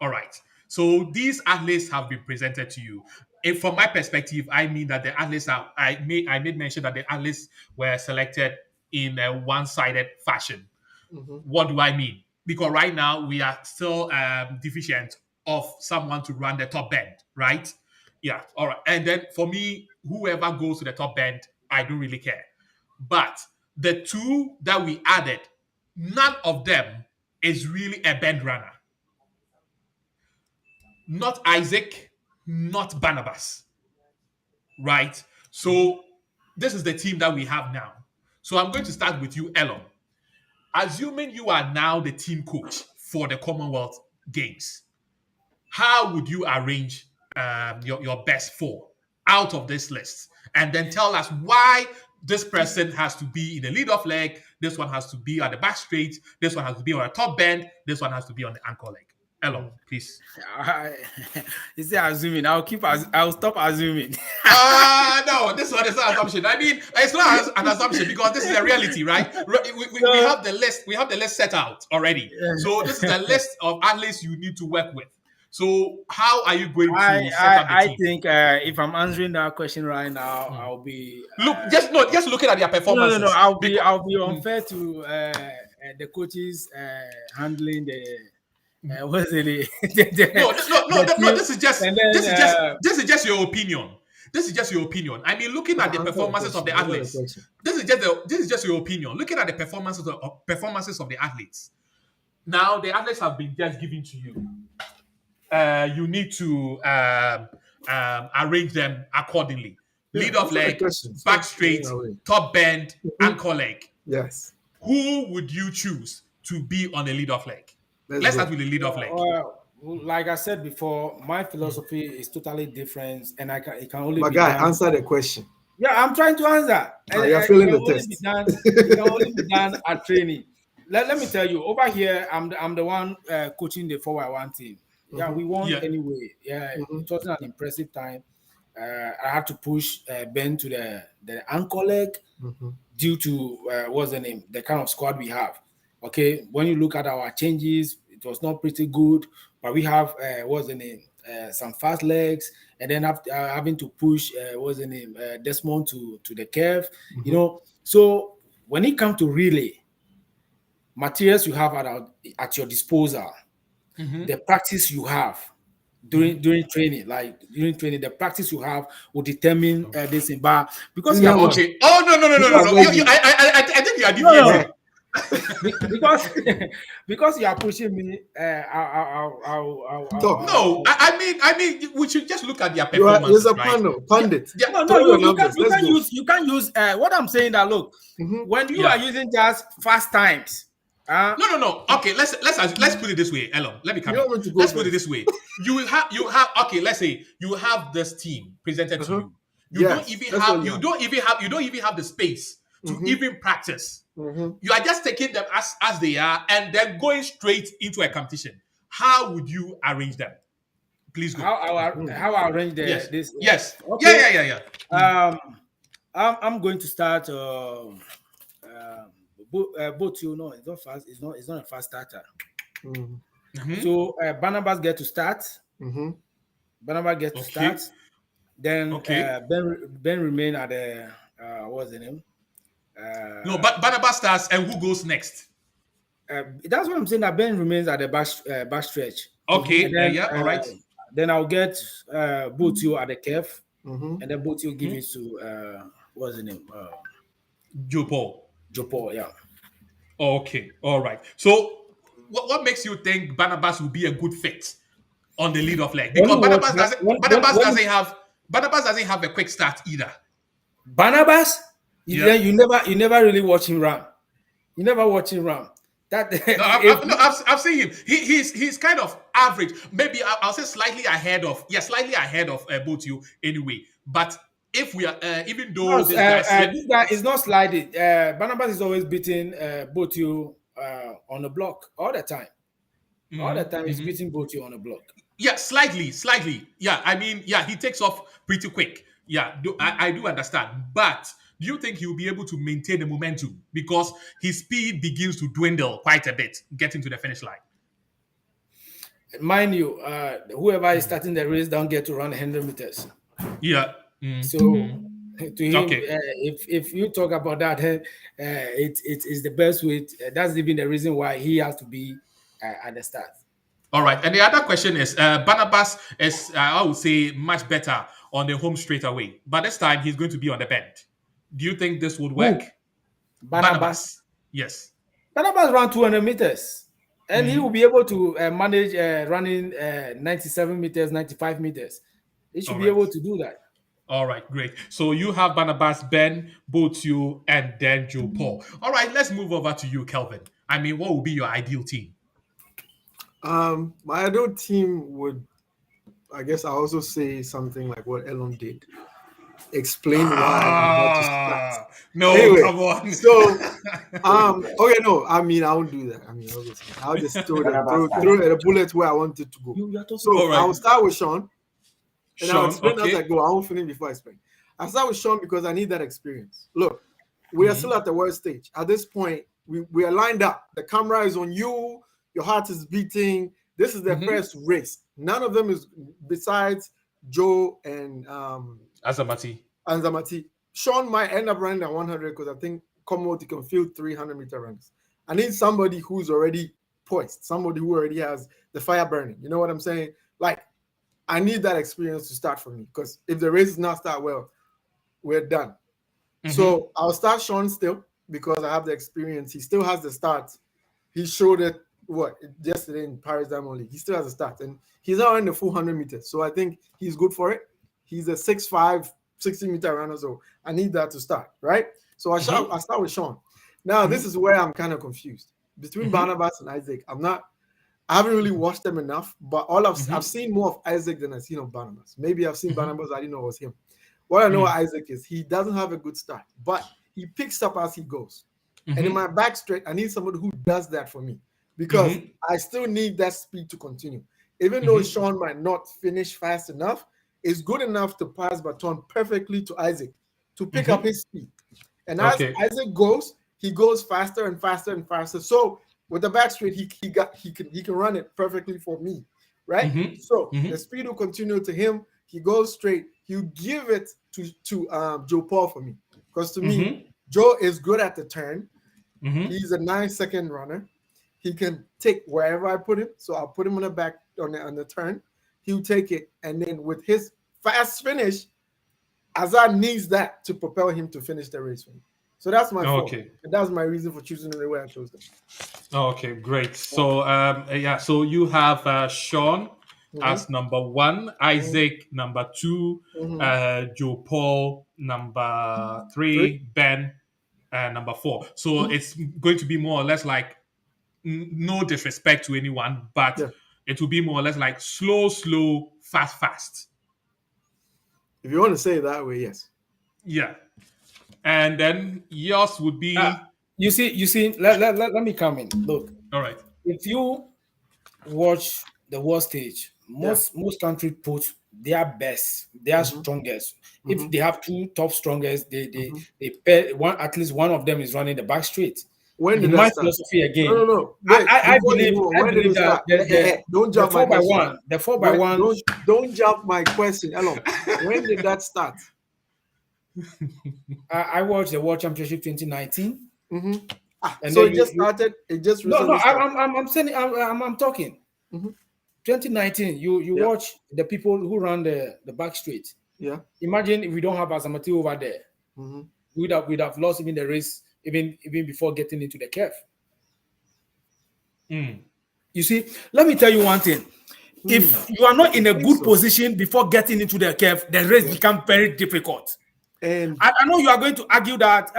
All right. So these athletes have been presented to you. And from my perspective, I mean that the athletes I made mention that the athletes were selected in a one-sided fashion. What do I mean? Because right now we are still deficient of someone to run the top bend, right? Yeah, all right. And then for me, whoever goes to the top bend, I don't really care. But the two that we added, none of them is really a bend runner. Not Isaac, not Barnabas, right? So this is the team that we have now. So I'm going to start with you, Elon. Assuming you are now the team coach for the Commonwealth Games, how would you arrange your best four out of this list? And then tell us why this person has to be in the lead-off leg, this one has to be at the back straight, this one has to be on the top bend, this one has to be on the ankle leg. Elon, please. You say assuming. I'll stop assuming. No, this one is not assumption. I mean, it's not an assumption because this is a reality, right? We have the list. We have the list set out already. So this is the list of athletes you need to work with. So how are you going to set up the team? I think if I'm answering that question right now, I'll be just looking at their performances. No. I'll be unfair to the coaches handling the. What's it? No. This is just your opinion. This is just your opinion. I mean, looking at the performances of the athletes. This is just your opinion. Looking at the performances of the athletes. Now the athletes have been just given to you. You need to arrange them accordingly. Lead off leg, back straight, top bend, ankle leg. Yes. Who would you choose to be on the lead off leg? Let's start with the lead off leg. Like I said before, my philosophy is totally different, and it can only be done. Answer the question. Yeah, I'm trying to answer. You're feeling the test. It can only be done at training. Let me tell you, over here, I'm the one coaching the 4x1 team. Yeah, we won anyway. Yeah, it wasn't an impressive time. I had to push Ben to the ankle leg due to what's the name? The kind of squad we have. Okay, when you look at our changes, it was not pretty good, but we have what's the name? Some fast legs, and then after having to push what's the name? Desmond to the curve. You know, so when it comes to relay, materials you have at your disposal, the practice you have during training, the practice you have will determine this thing. But because you are pushing, Okay. Oh no no no no no because no. I think you are no, no, deviating. because because you are pushing me, I'll Talk. No, I mean, we should just look at their You are is performances, a right? panel pundit. Yeah. no, Throw your you numbers. Let's go. you can't use what I'm saying. That look, Mhm. when you Yeah. are using just fast times, No. Okay, let's put it this way, Elo. Let me come You in. want me to go Let's put it first? this way. You have okay. Let's say you have this team presented to Uh-huh. you. Yes, that's what you have. You don't even have the space to Mhm. even practice. Mhm. You are just taking them as they are and then going straight into a competition. How would you arrange them? Please go. how I arrange Yes. this. Yes. Okay. Yeah. I'm going to start. Both you know, it's not fast. It's not a fast starter. Mhm. So Barnabas get to start. Mhm. Barnabas get to Okay. start. Then Okay. Ben remain at the what's the name? No, but Barnabas starts, and who goes next? That's what I'm saying. That Ben remains at the back stretch, Okay. and then Yeah. All right. I'll get both you at the curve, Mhm. and then both you give it to what's the name? Joe Paul. Joe Paul. Yeah. Okay. All right. So, what makes you think Barnabas will be a good fit on the lead of leg? When Because you watch Barnabas doesn't have a quick start either. Barnabas, Yeah. you never really watch him run. You never watch him run. That No, if I've seen him. He's kind of average. Maybe I'll say slightly ahead of both you anyway. But if we are even though because this guy this guy is not sliding. Barnabas is always beating both you on the block all the time. All the time he's beating both you on the block. yeah, slightly. Yeah, I mean, yeah, he takes off pretty quick. Yeah, I do understand. But do you think he'll be able to maintain the momentum? Because his speed begins to dwindle quite a bit getting to the finish line. Mind you, whoever is starting the race don't get to run 100 meters. Yeah. So to him, Okay. if you talk about that, it's the best way. That's even the reason why he has to be at the start. All right. And the other question is Barnabas is, I would say, much better on the home straight away. But this time he's going to be on the bend. Do you think this would work? Who? Barnabas. Yes. Barnabas ran 200 meters, and he will be able to manage running 97 meters, 95 meters. He should All be right. able to do that. All right, great. So you have Barnabas, Ben, both you, and then Joe Paul. All right, let's move over to you, Kelvin. I mean, what would be your ideal team? My ideal team would, I guess, I also say something like what Elon did. Explain why I'm about to start. No, Anyway, come on. so okay, no, I mean I won't do that. I mean, obviously, I'll just throw the bullet where I want it to go. So All right. I'll start with Sean, and I'll Sean, explain as I okay. go. I won't finish before I explain. I'll start with Sean because I need that experience. Look, we are still at the worst stage. At this point, we are lined up. The camera is on you. Your heart is beating. This is the first race. None of them is besides Joe and Anzamati. Sean might end up running at 100 because I think Commonwealth can field 300-meter runners. I need somebody who's already poised, somebody who already has the fire burning. You know what I'm saying? Like, I need that experience to start for me because if the race does not start well, we're done. So I'll start Sean still because I have the experience. He still has the start. He showed it yesterday in Paris Diamond League. He still has a start, and he's not in the full 100 meters. So I think he's good for it. He's a 6'5", 60-meter runner, so I need that to start, right? So I start with Sean. Now this is where I'm kind of confused between Barnabas and Isaac. I haven't really watched them enough, but I've seen more of Isaac than I've seen of Barnabas. Maybe I've seen Barnabas, I didn't know it was him. What I know of Isaac is he doesn't have a good start, but he picks up as he goes. And in my back straight, I need somebody who does that for me because I still need that speed to continue. Even though Sean might not finish fast enough, it's good enough to pass baton perfectly to Isaac to pick up his speed. And as Isaac goes, he goes faster and faster and faster. So with the back straight, he can run it perfectly for me, right? So the speed will continue to him. He goes straight. He'll give it to Joe Paul for me because to me, Joe is good at the turn. He's a 9-second runner. He can take wherever I put him. So I'll put him on the back on the turn. He'll take it, and then with his fast finish, Azar needs that to propel him to finish the race for me. So that's my four. Okay. And that's my reason for choosing the way I chose them. Okay, great. So so you have Sean as number 1, Isaac number 2, Joe Paul number 3, Ben number 4. So it's going to be more or less like, no disrespect to anyone, but it will be more or less like slow, fast. If you want to say it that way, yes. Yeah. And then yours would be... You see, let me come in. Look. All right. If you watch the world stage, most countries put their best, their strongest. If they have 2 top strongest, they pair one, at least one of them is running the back straight. When did in my that start? Philosophy again. No. Wait, I believe that don't jump the 4x1. The 4x1. Don't jump my question, Elon. When did that start? I watched the World Championship 2019. And so it just started. It just no. started. I'm saying I'm talking. 2019. You watch the people who run the back straight. Yeah. Imagine if we don't have Azamati over there, we'd have lost even the race even before getting into the curve. You see, let me tell you one thing. If you are not in a good position before getting into the curve, the race becomes very difficult. And I know you are going to argue that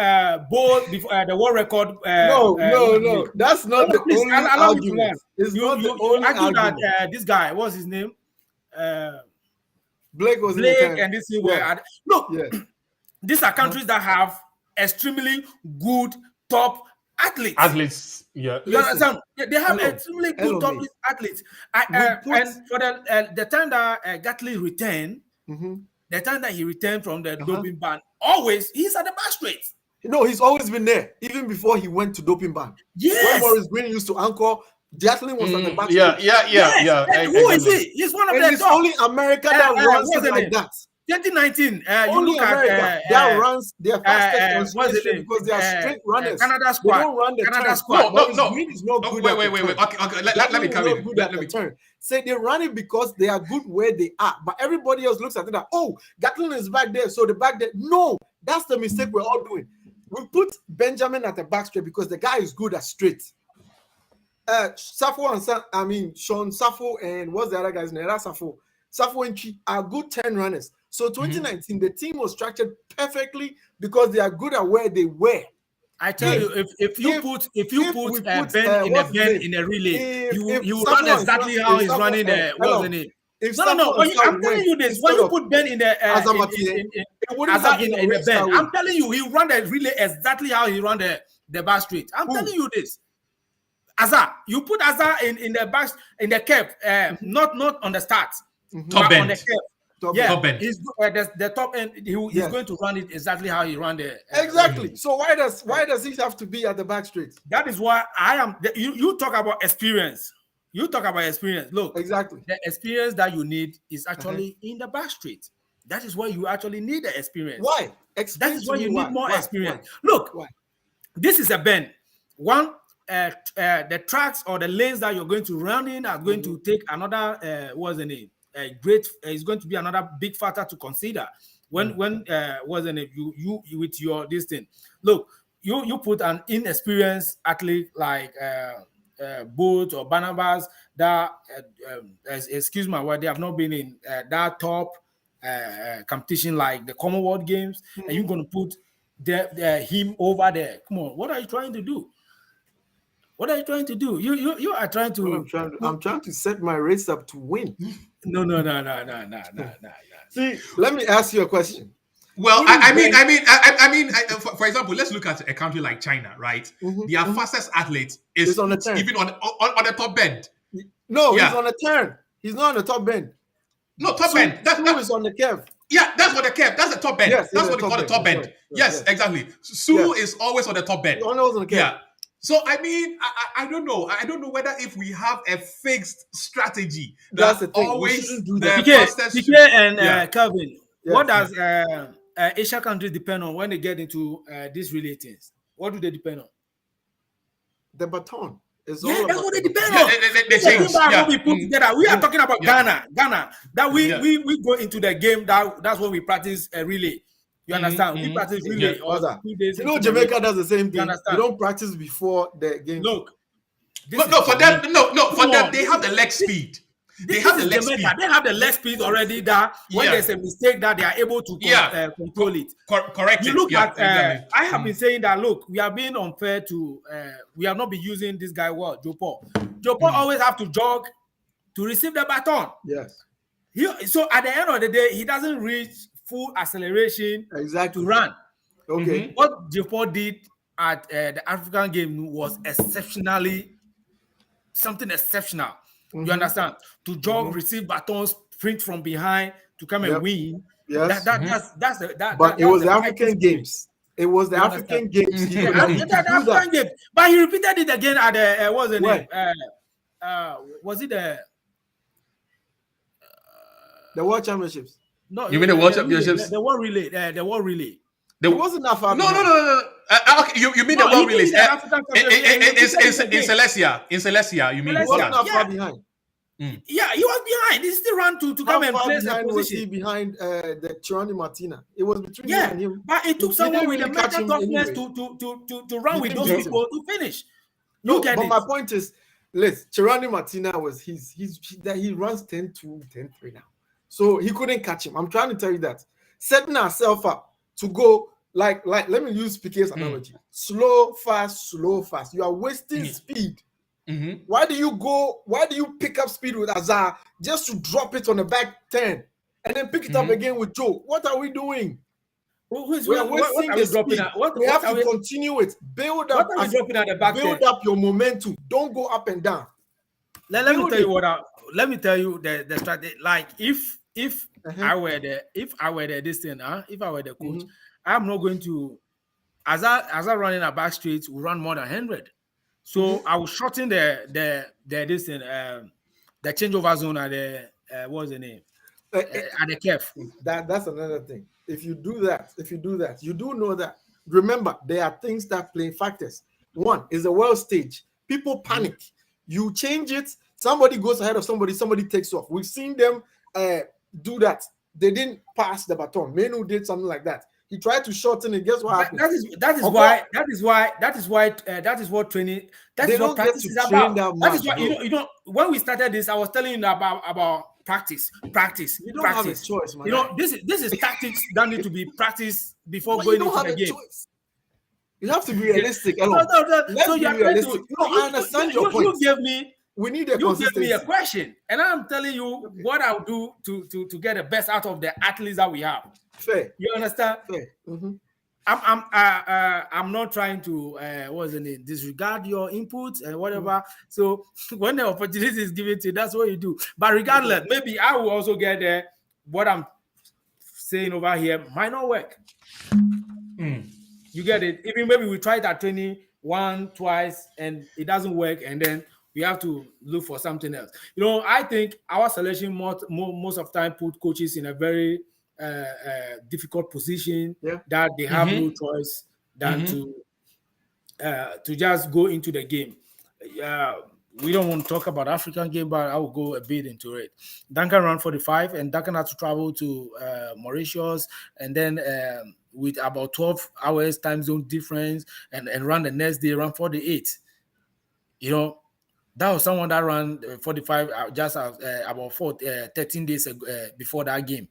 both before the world record. No. That's not the only argument. You argue that this guy, what's his name? Blake and this thing were look. These are countries that have extremely good top athletes. Yeah. You understand? They have extremely good top athletes. And for the time that Gatley returned. The time that he returned from the doping ban, always he's at the back straight. No, he's always been there, even before he went to doping ban. Yes. When Maurice Green used to anchor, Jacqueline was at the back straight. Yeah. And who is he? He's one of the top. It's only America that runs it like that. 2019, only America that runs their fastest on straight because they are straight runners. Canada squad. They don't run the Canada turn. squad. No. Green is not good. Wait. Okay. Let me come in. Let me turn. Say they run it because they are good where they are, but everybody else looks at it like, oh, Gatlin is back there, so the back there. No, that's the mistake we're all doing. We put Benjamin at the back straight because the guy is good at straight. Sean Safo and what's the other guy's name? Safo and Chi are good 10 runners. So 2019, the team was structured perfectly because they are good at where they were. I tell you, if you put Ben in a relay, you run exactly how he's running the what's the name? I'm telling you this. When you put Ben in the Ben, I'm telling you, he run the relay exactly how he run the back straight. I'm telling you this. Azar, you put Azar in the back in the curve, not on the start, top but end. on the curve. Top end. He's the top end. He's going to run it exactly how he ran the. Exactly. So why does he have to be at the back straight? That is why I am. You talk about experience. You talk about experience. Look, exactly. The experience that you need is actually in the back straight. That is why you actually need the experience. Why? That is why you need more experience. Look, this is a bend. One, the tracks or the lanes that you're going to run in are going to take another. What's the name? Is going to be another big factor to consider when wasn't it you with your this thing. Look, you put an inexperienced athlete like Bolt or Barnabas that excuse my word, they have not been in that top competition like the Commonwealth Games, and you're going to put him over there. Come on, what are you trying to do? What are you trying to do? You are trying to. Well, I'm trying to set my race up to win. No. See, let me ask you a question. Well, for example, let's look at a country like China, right? Their fastest athlete is on the turn. Even on the top bend. No, he's on the turn. He's not on the top bend. No, top bend. That is on the curve. Yeah, that's what the curve. That's the top bend. Yes, that's what they call the top bend. Yes, exactly. Sue is always on the top bend. Always on the curve. Yeah. So I don't know. I don't know whether if we have a fixed strategy that's the thing. Always do that. PK and Calvin. What does Asia countries depend on when they get into these relay things? What do they depend on? The baton is Yeah, all that's about what the they depend baton. Yeah, on. they It's a game change. that Yeah. we put together. We are talking about Yeah. Ghana. That Yeah. we go into the game. That's what we practice a relay. You understand? We practice Yeah. relay or Brother, 2 days you know into the race. Jamaica does the same You thing. You understand? don't practice before the game. Look, this No, is no, for Jamaica. them, no, for Come them, on, they have the leg speed. They this have the is leg Jamaica. speed. They have the leg speed already. That when Yeah. there's a mistake, that they are able to Yeah. control it. Correct You it. look Yeah, at. exactly. I have been saying that. Look, we are being unfair to. We have not been using this guy well, Joe Paul. Joe Paul always have to jog to receive the baton. Yes. So at the end of the day, he doesn't reach full acceleration Exactly. to run. Okay. What Joe Paul did at the African game was something exceptional. You understand? To jog, receive batons, sprint from behind to come and win. Yes. That's It was the the fighting African spirit. games. It was the You African understand? games. He could The do that. African game, but he repeated it again at the what's the name? Where? Was it The World Championships. no? You mean the World Championships? The world relay. The world relay. It wasn't that far. No. behind. Okay, you mean No, the world he did release? it at African Championship, and he repeated it In again. Celestia. In Celestia, you mean? It wasn't Yeah. that far behind. Yeah, he was behind. He still ran to come How and far place a behind was he position. behind the Chirani Martina? It was between him Yeah, and him. but it took He someone didn't with a really catch mental him toughness anyway. to run He with didn't those beat people to finish. No, You get but it? my point is, listen, Chirani Martina was he runs 10-2, 10-3 now. So he couldn't catch him. I'm trying to tell you that. Setting ourselves up to go like let me use Piquet's analogy. Slow, fast. You are wasting speed. Why do you pick up speed with Azar just to drop it on the back 10 and then pick it up again with Joe? What are we doing? We are wasting the speed. We have to continue it. Build up. What are we dropping at the back? Build up your momentum. Don't go up and down. Let me tell you let me tell you the strategy. Like if I were the if I were the coach, I'm not going to as I running a back straight will run more than 100. So I will shorten the changeover zone at the what's the name? At the KEF. That's another thing. If you do that, you do know that. Remember, there are things that play factors. One is the world stage. People panic. You change it, somebody goes ahead of somebody takes off. We've seen them do that. They didn't pass the baton. Menu did something like that. He tried to shorten it. Guess what happened? That is what training. That is what practice is about. That is what when we started this, I was telling you about practice. You don't have a choice, man. This is tactics that need to be practiced before going into the game. Choice. You have to be realistic. No. So you are realistic. I understand your point. We need a consistency. You gave me a question, and I'm telling you what I'll do to get the best out of the athletes that we have. Fair. You understand? Fair. I'm not trying to disregard your inputs and whatever. So when the opportunity is given to you, that's what you do. But regardless, maybe I will also get there. What I'm saying over here might not work. You get it? Even maybe we tried at training twice and it doesn't work, and then we have to look for something else. I think our selection most of the time put coaches in a very difficult position that they have no choice than to just go into the game. We don't want to talk about African game, but I will go a bit into it. Duncan ran 45, and Duncan had to travel to Mauritius, and then with about 12 hours time zone difference, and run the next day, run 48. That was someone that ran 45 just about 13 days before that game,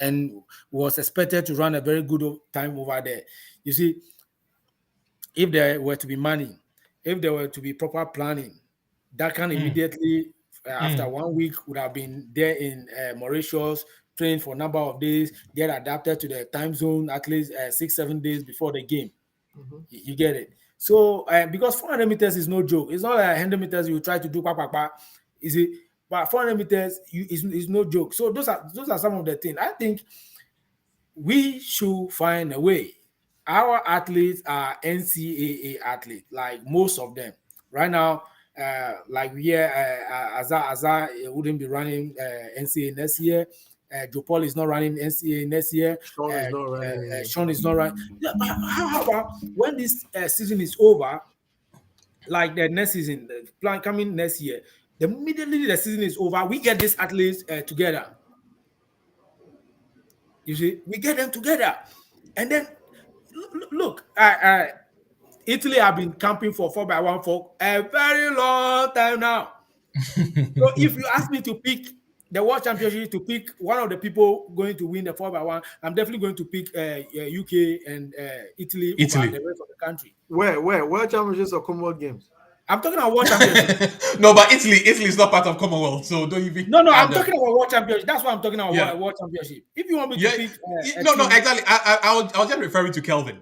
and was expected to run a very good time over there. You see, if there were to be money, if there were to be proper planning, that can immediately, after 1 week, would have been there in Mauritius, trained for a number of days, get adapted to the time zone at least 6-7 days before the game. You get it? So, because 400 meters is no joke. It's not like 100 meters you try to do, is it? But 400 meters is no joke. So those are some of the things. I think we should find a way. Our athletes are NCAA athletes, like most of them. Right now, Azar wouldn't be running NCAA next year. Joe Paul is not running NCAA next year. Sean is not running. Yeah, but how about when this season is over, like the next season, the plan coming next year, the immediately the season is over, we get these athletes together. You see, we get them together, and then look, Italy have been camping for 4x1 for a very long time now. So if you ask me to pick the World Championship, to pick one of the people going to win the 4x1, I'm definitely going to pick UK and Italy over Italy. the rest of the country. Where? World Championships or Commonwealth Games? I'm talking about World Championship. No, but Italy is not part of Commonwealth, so don't even No, add I'm them. talking about World Championship. That's why I'm talking about Yeah. World Championship. If you want me to Yeah, pick a no, team, exactly. I was just referring to Kelvin.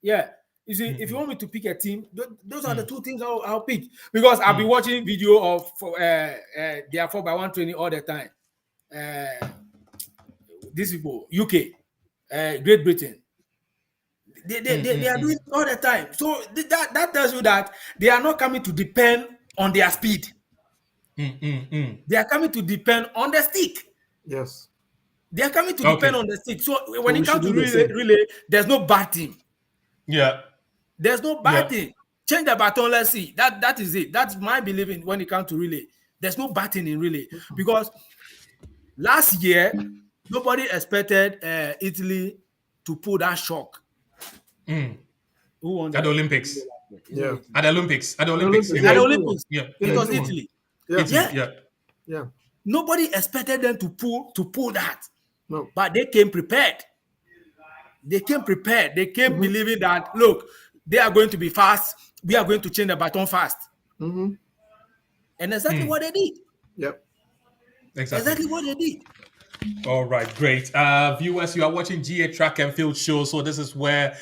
yeah. You see, if you want me to pick a team, those are the two teams I'll pick, because I'll be watching video of their 4x1 training all the time. These people, UK, Great Britain, they are doing it all the time. So that tells you that they are not coming to depend on their speed. They are coming to depend on the stick. Yes. They are coming to Okay. depend on the stick. So So when we it should comes to do the same. relay, there's no bad team. Yeah. There's no bad thing. Change the baton, let's see. That is it. That's my believing when it comes to relay. There's no bad thing in relay, because last year nobody expected Italy to pull that shock. Who won At the the Olympics. Yeah. At the Olympics. At the At the Olympics. Olympics, Yeah. at the yeah. Olympics? Yeah. It Yeah, was you won. Italy. Yeah. Italy. Yeah. Yeah. Yeah. Nobody expected them to pull that, No. but they came prepared. They came prepared. They came believing that, look, they are going to be fast. We are going to change the baton fast. Mm-hmm. And exactly what they did. Yep. Exactly. Exactly what they did. All right, great. Viewers, you are watching GA Track and Field Show. So this is where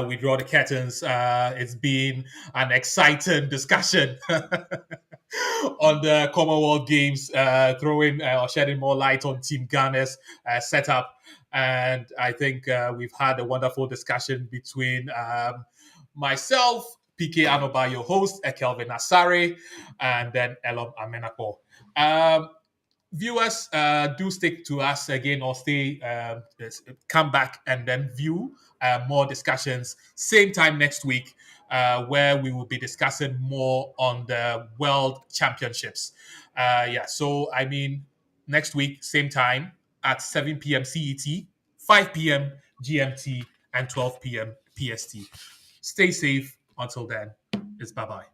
we draw the curtains. It's been an exciting discussion on the Commonwealth Games, throwing or shedding more light on Team Ghana's setup. And I think we've had a wonderful discussion between myself, PK Anoba, your host, Kelvin Asare, and then Elom Amenapo. Viewers, do stick to us again, or stay, come back and then view more discussions same time next week, where we will be discussing more on the World Championships. So I mean, next week same time at 7 p.m. CET, 5 p.m. GMT, and 12 p.m. PST. Stay safe until then. It's bye-bye.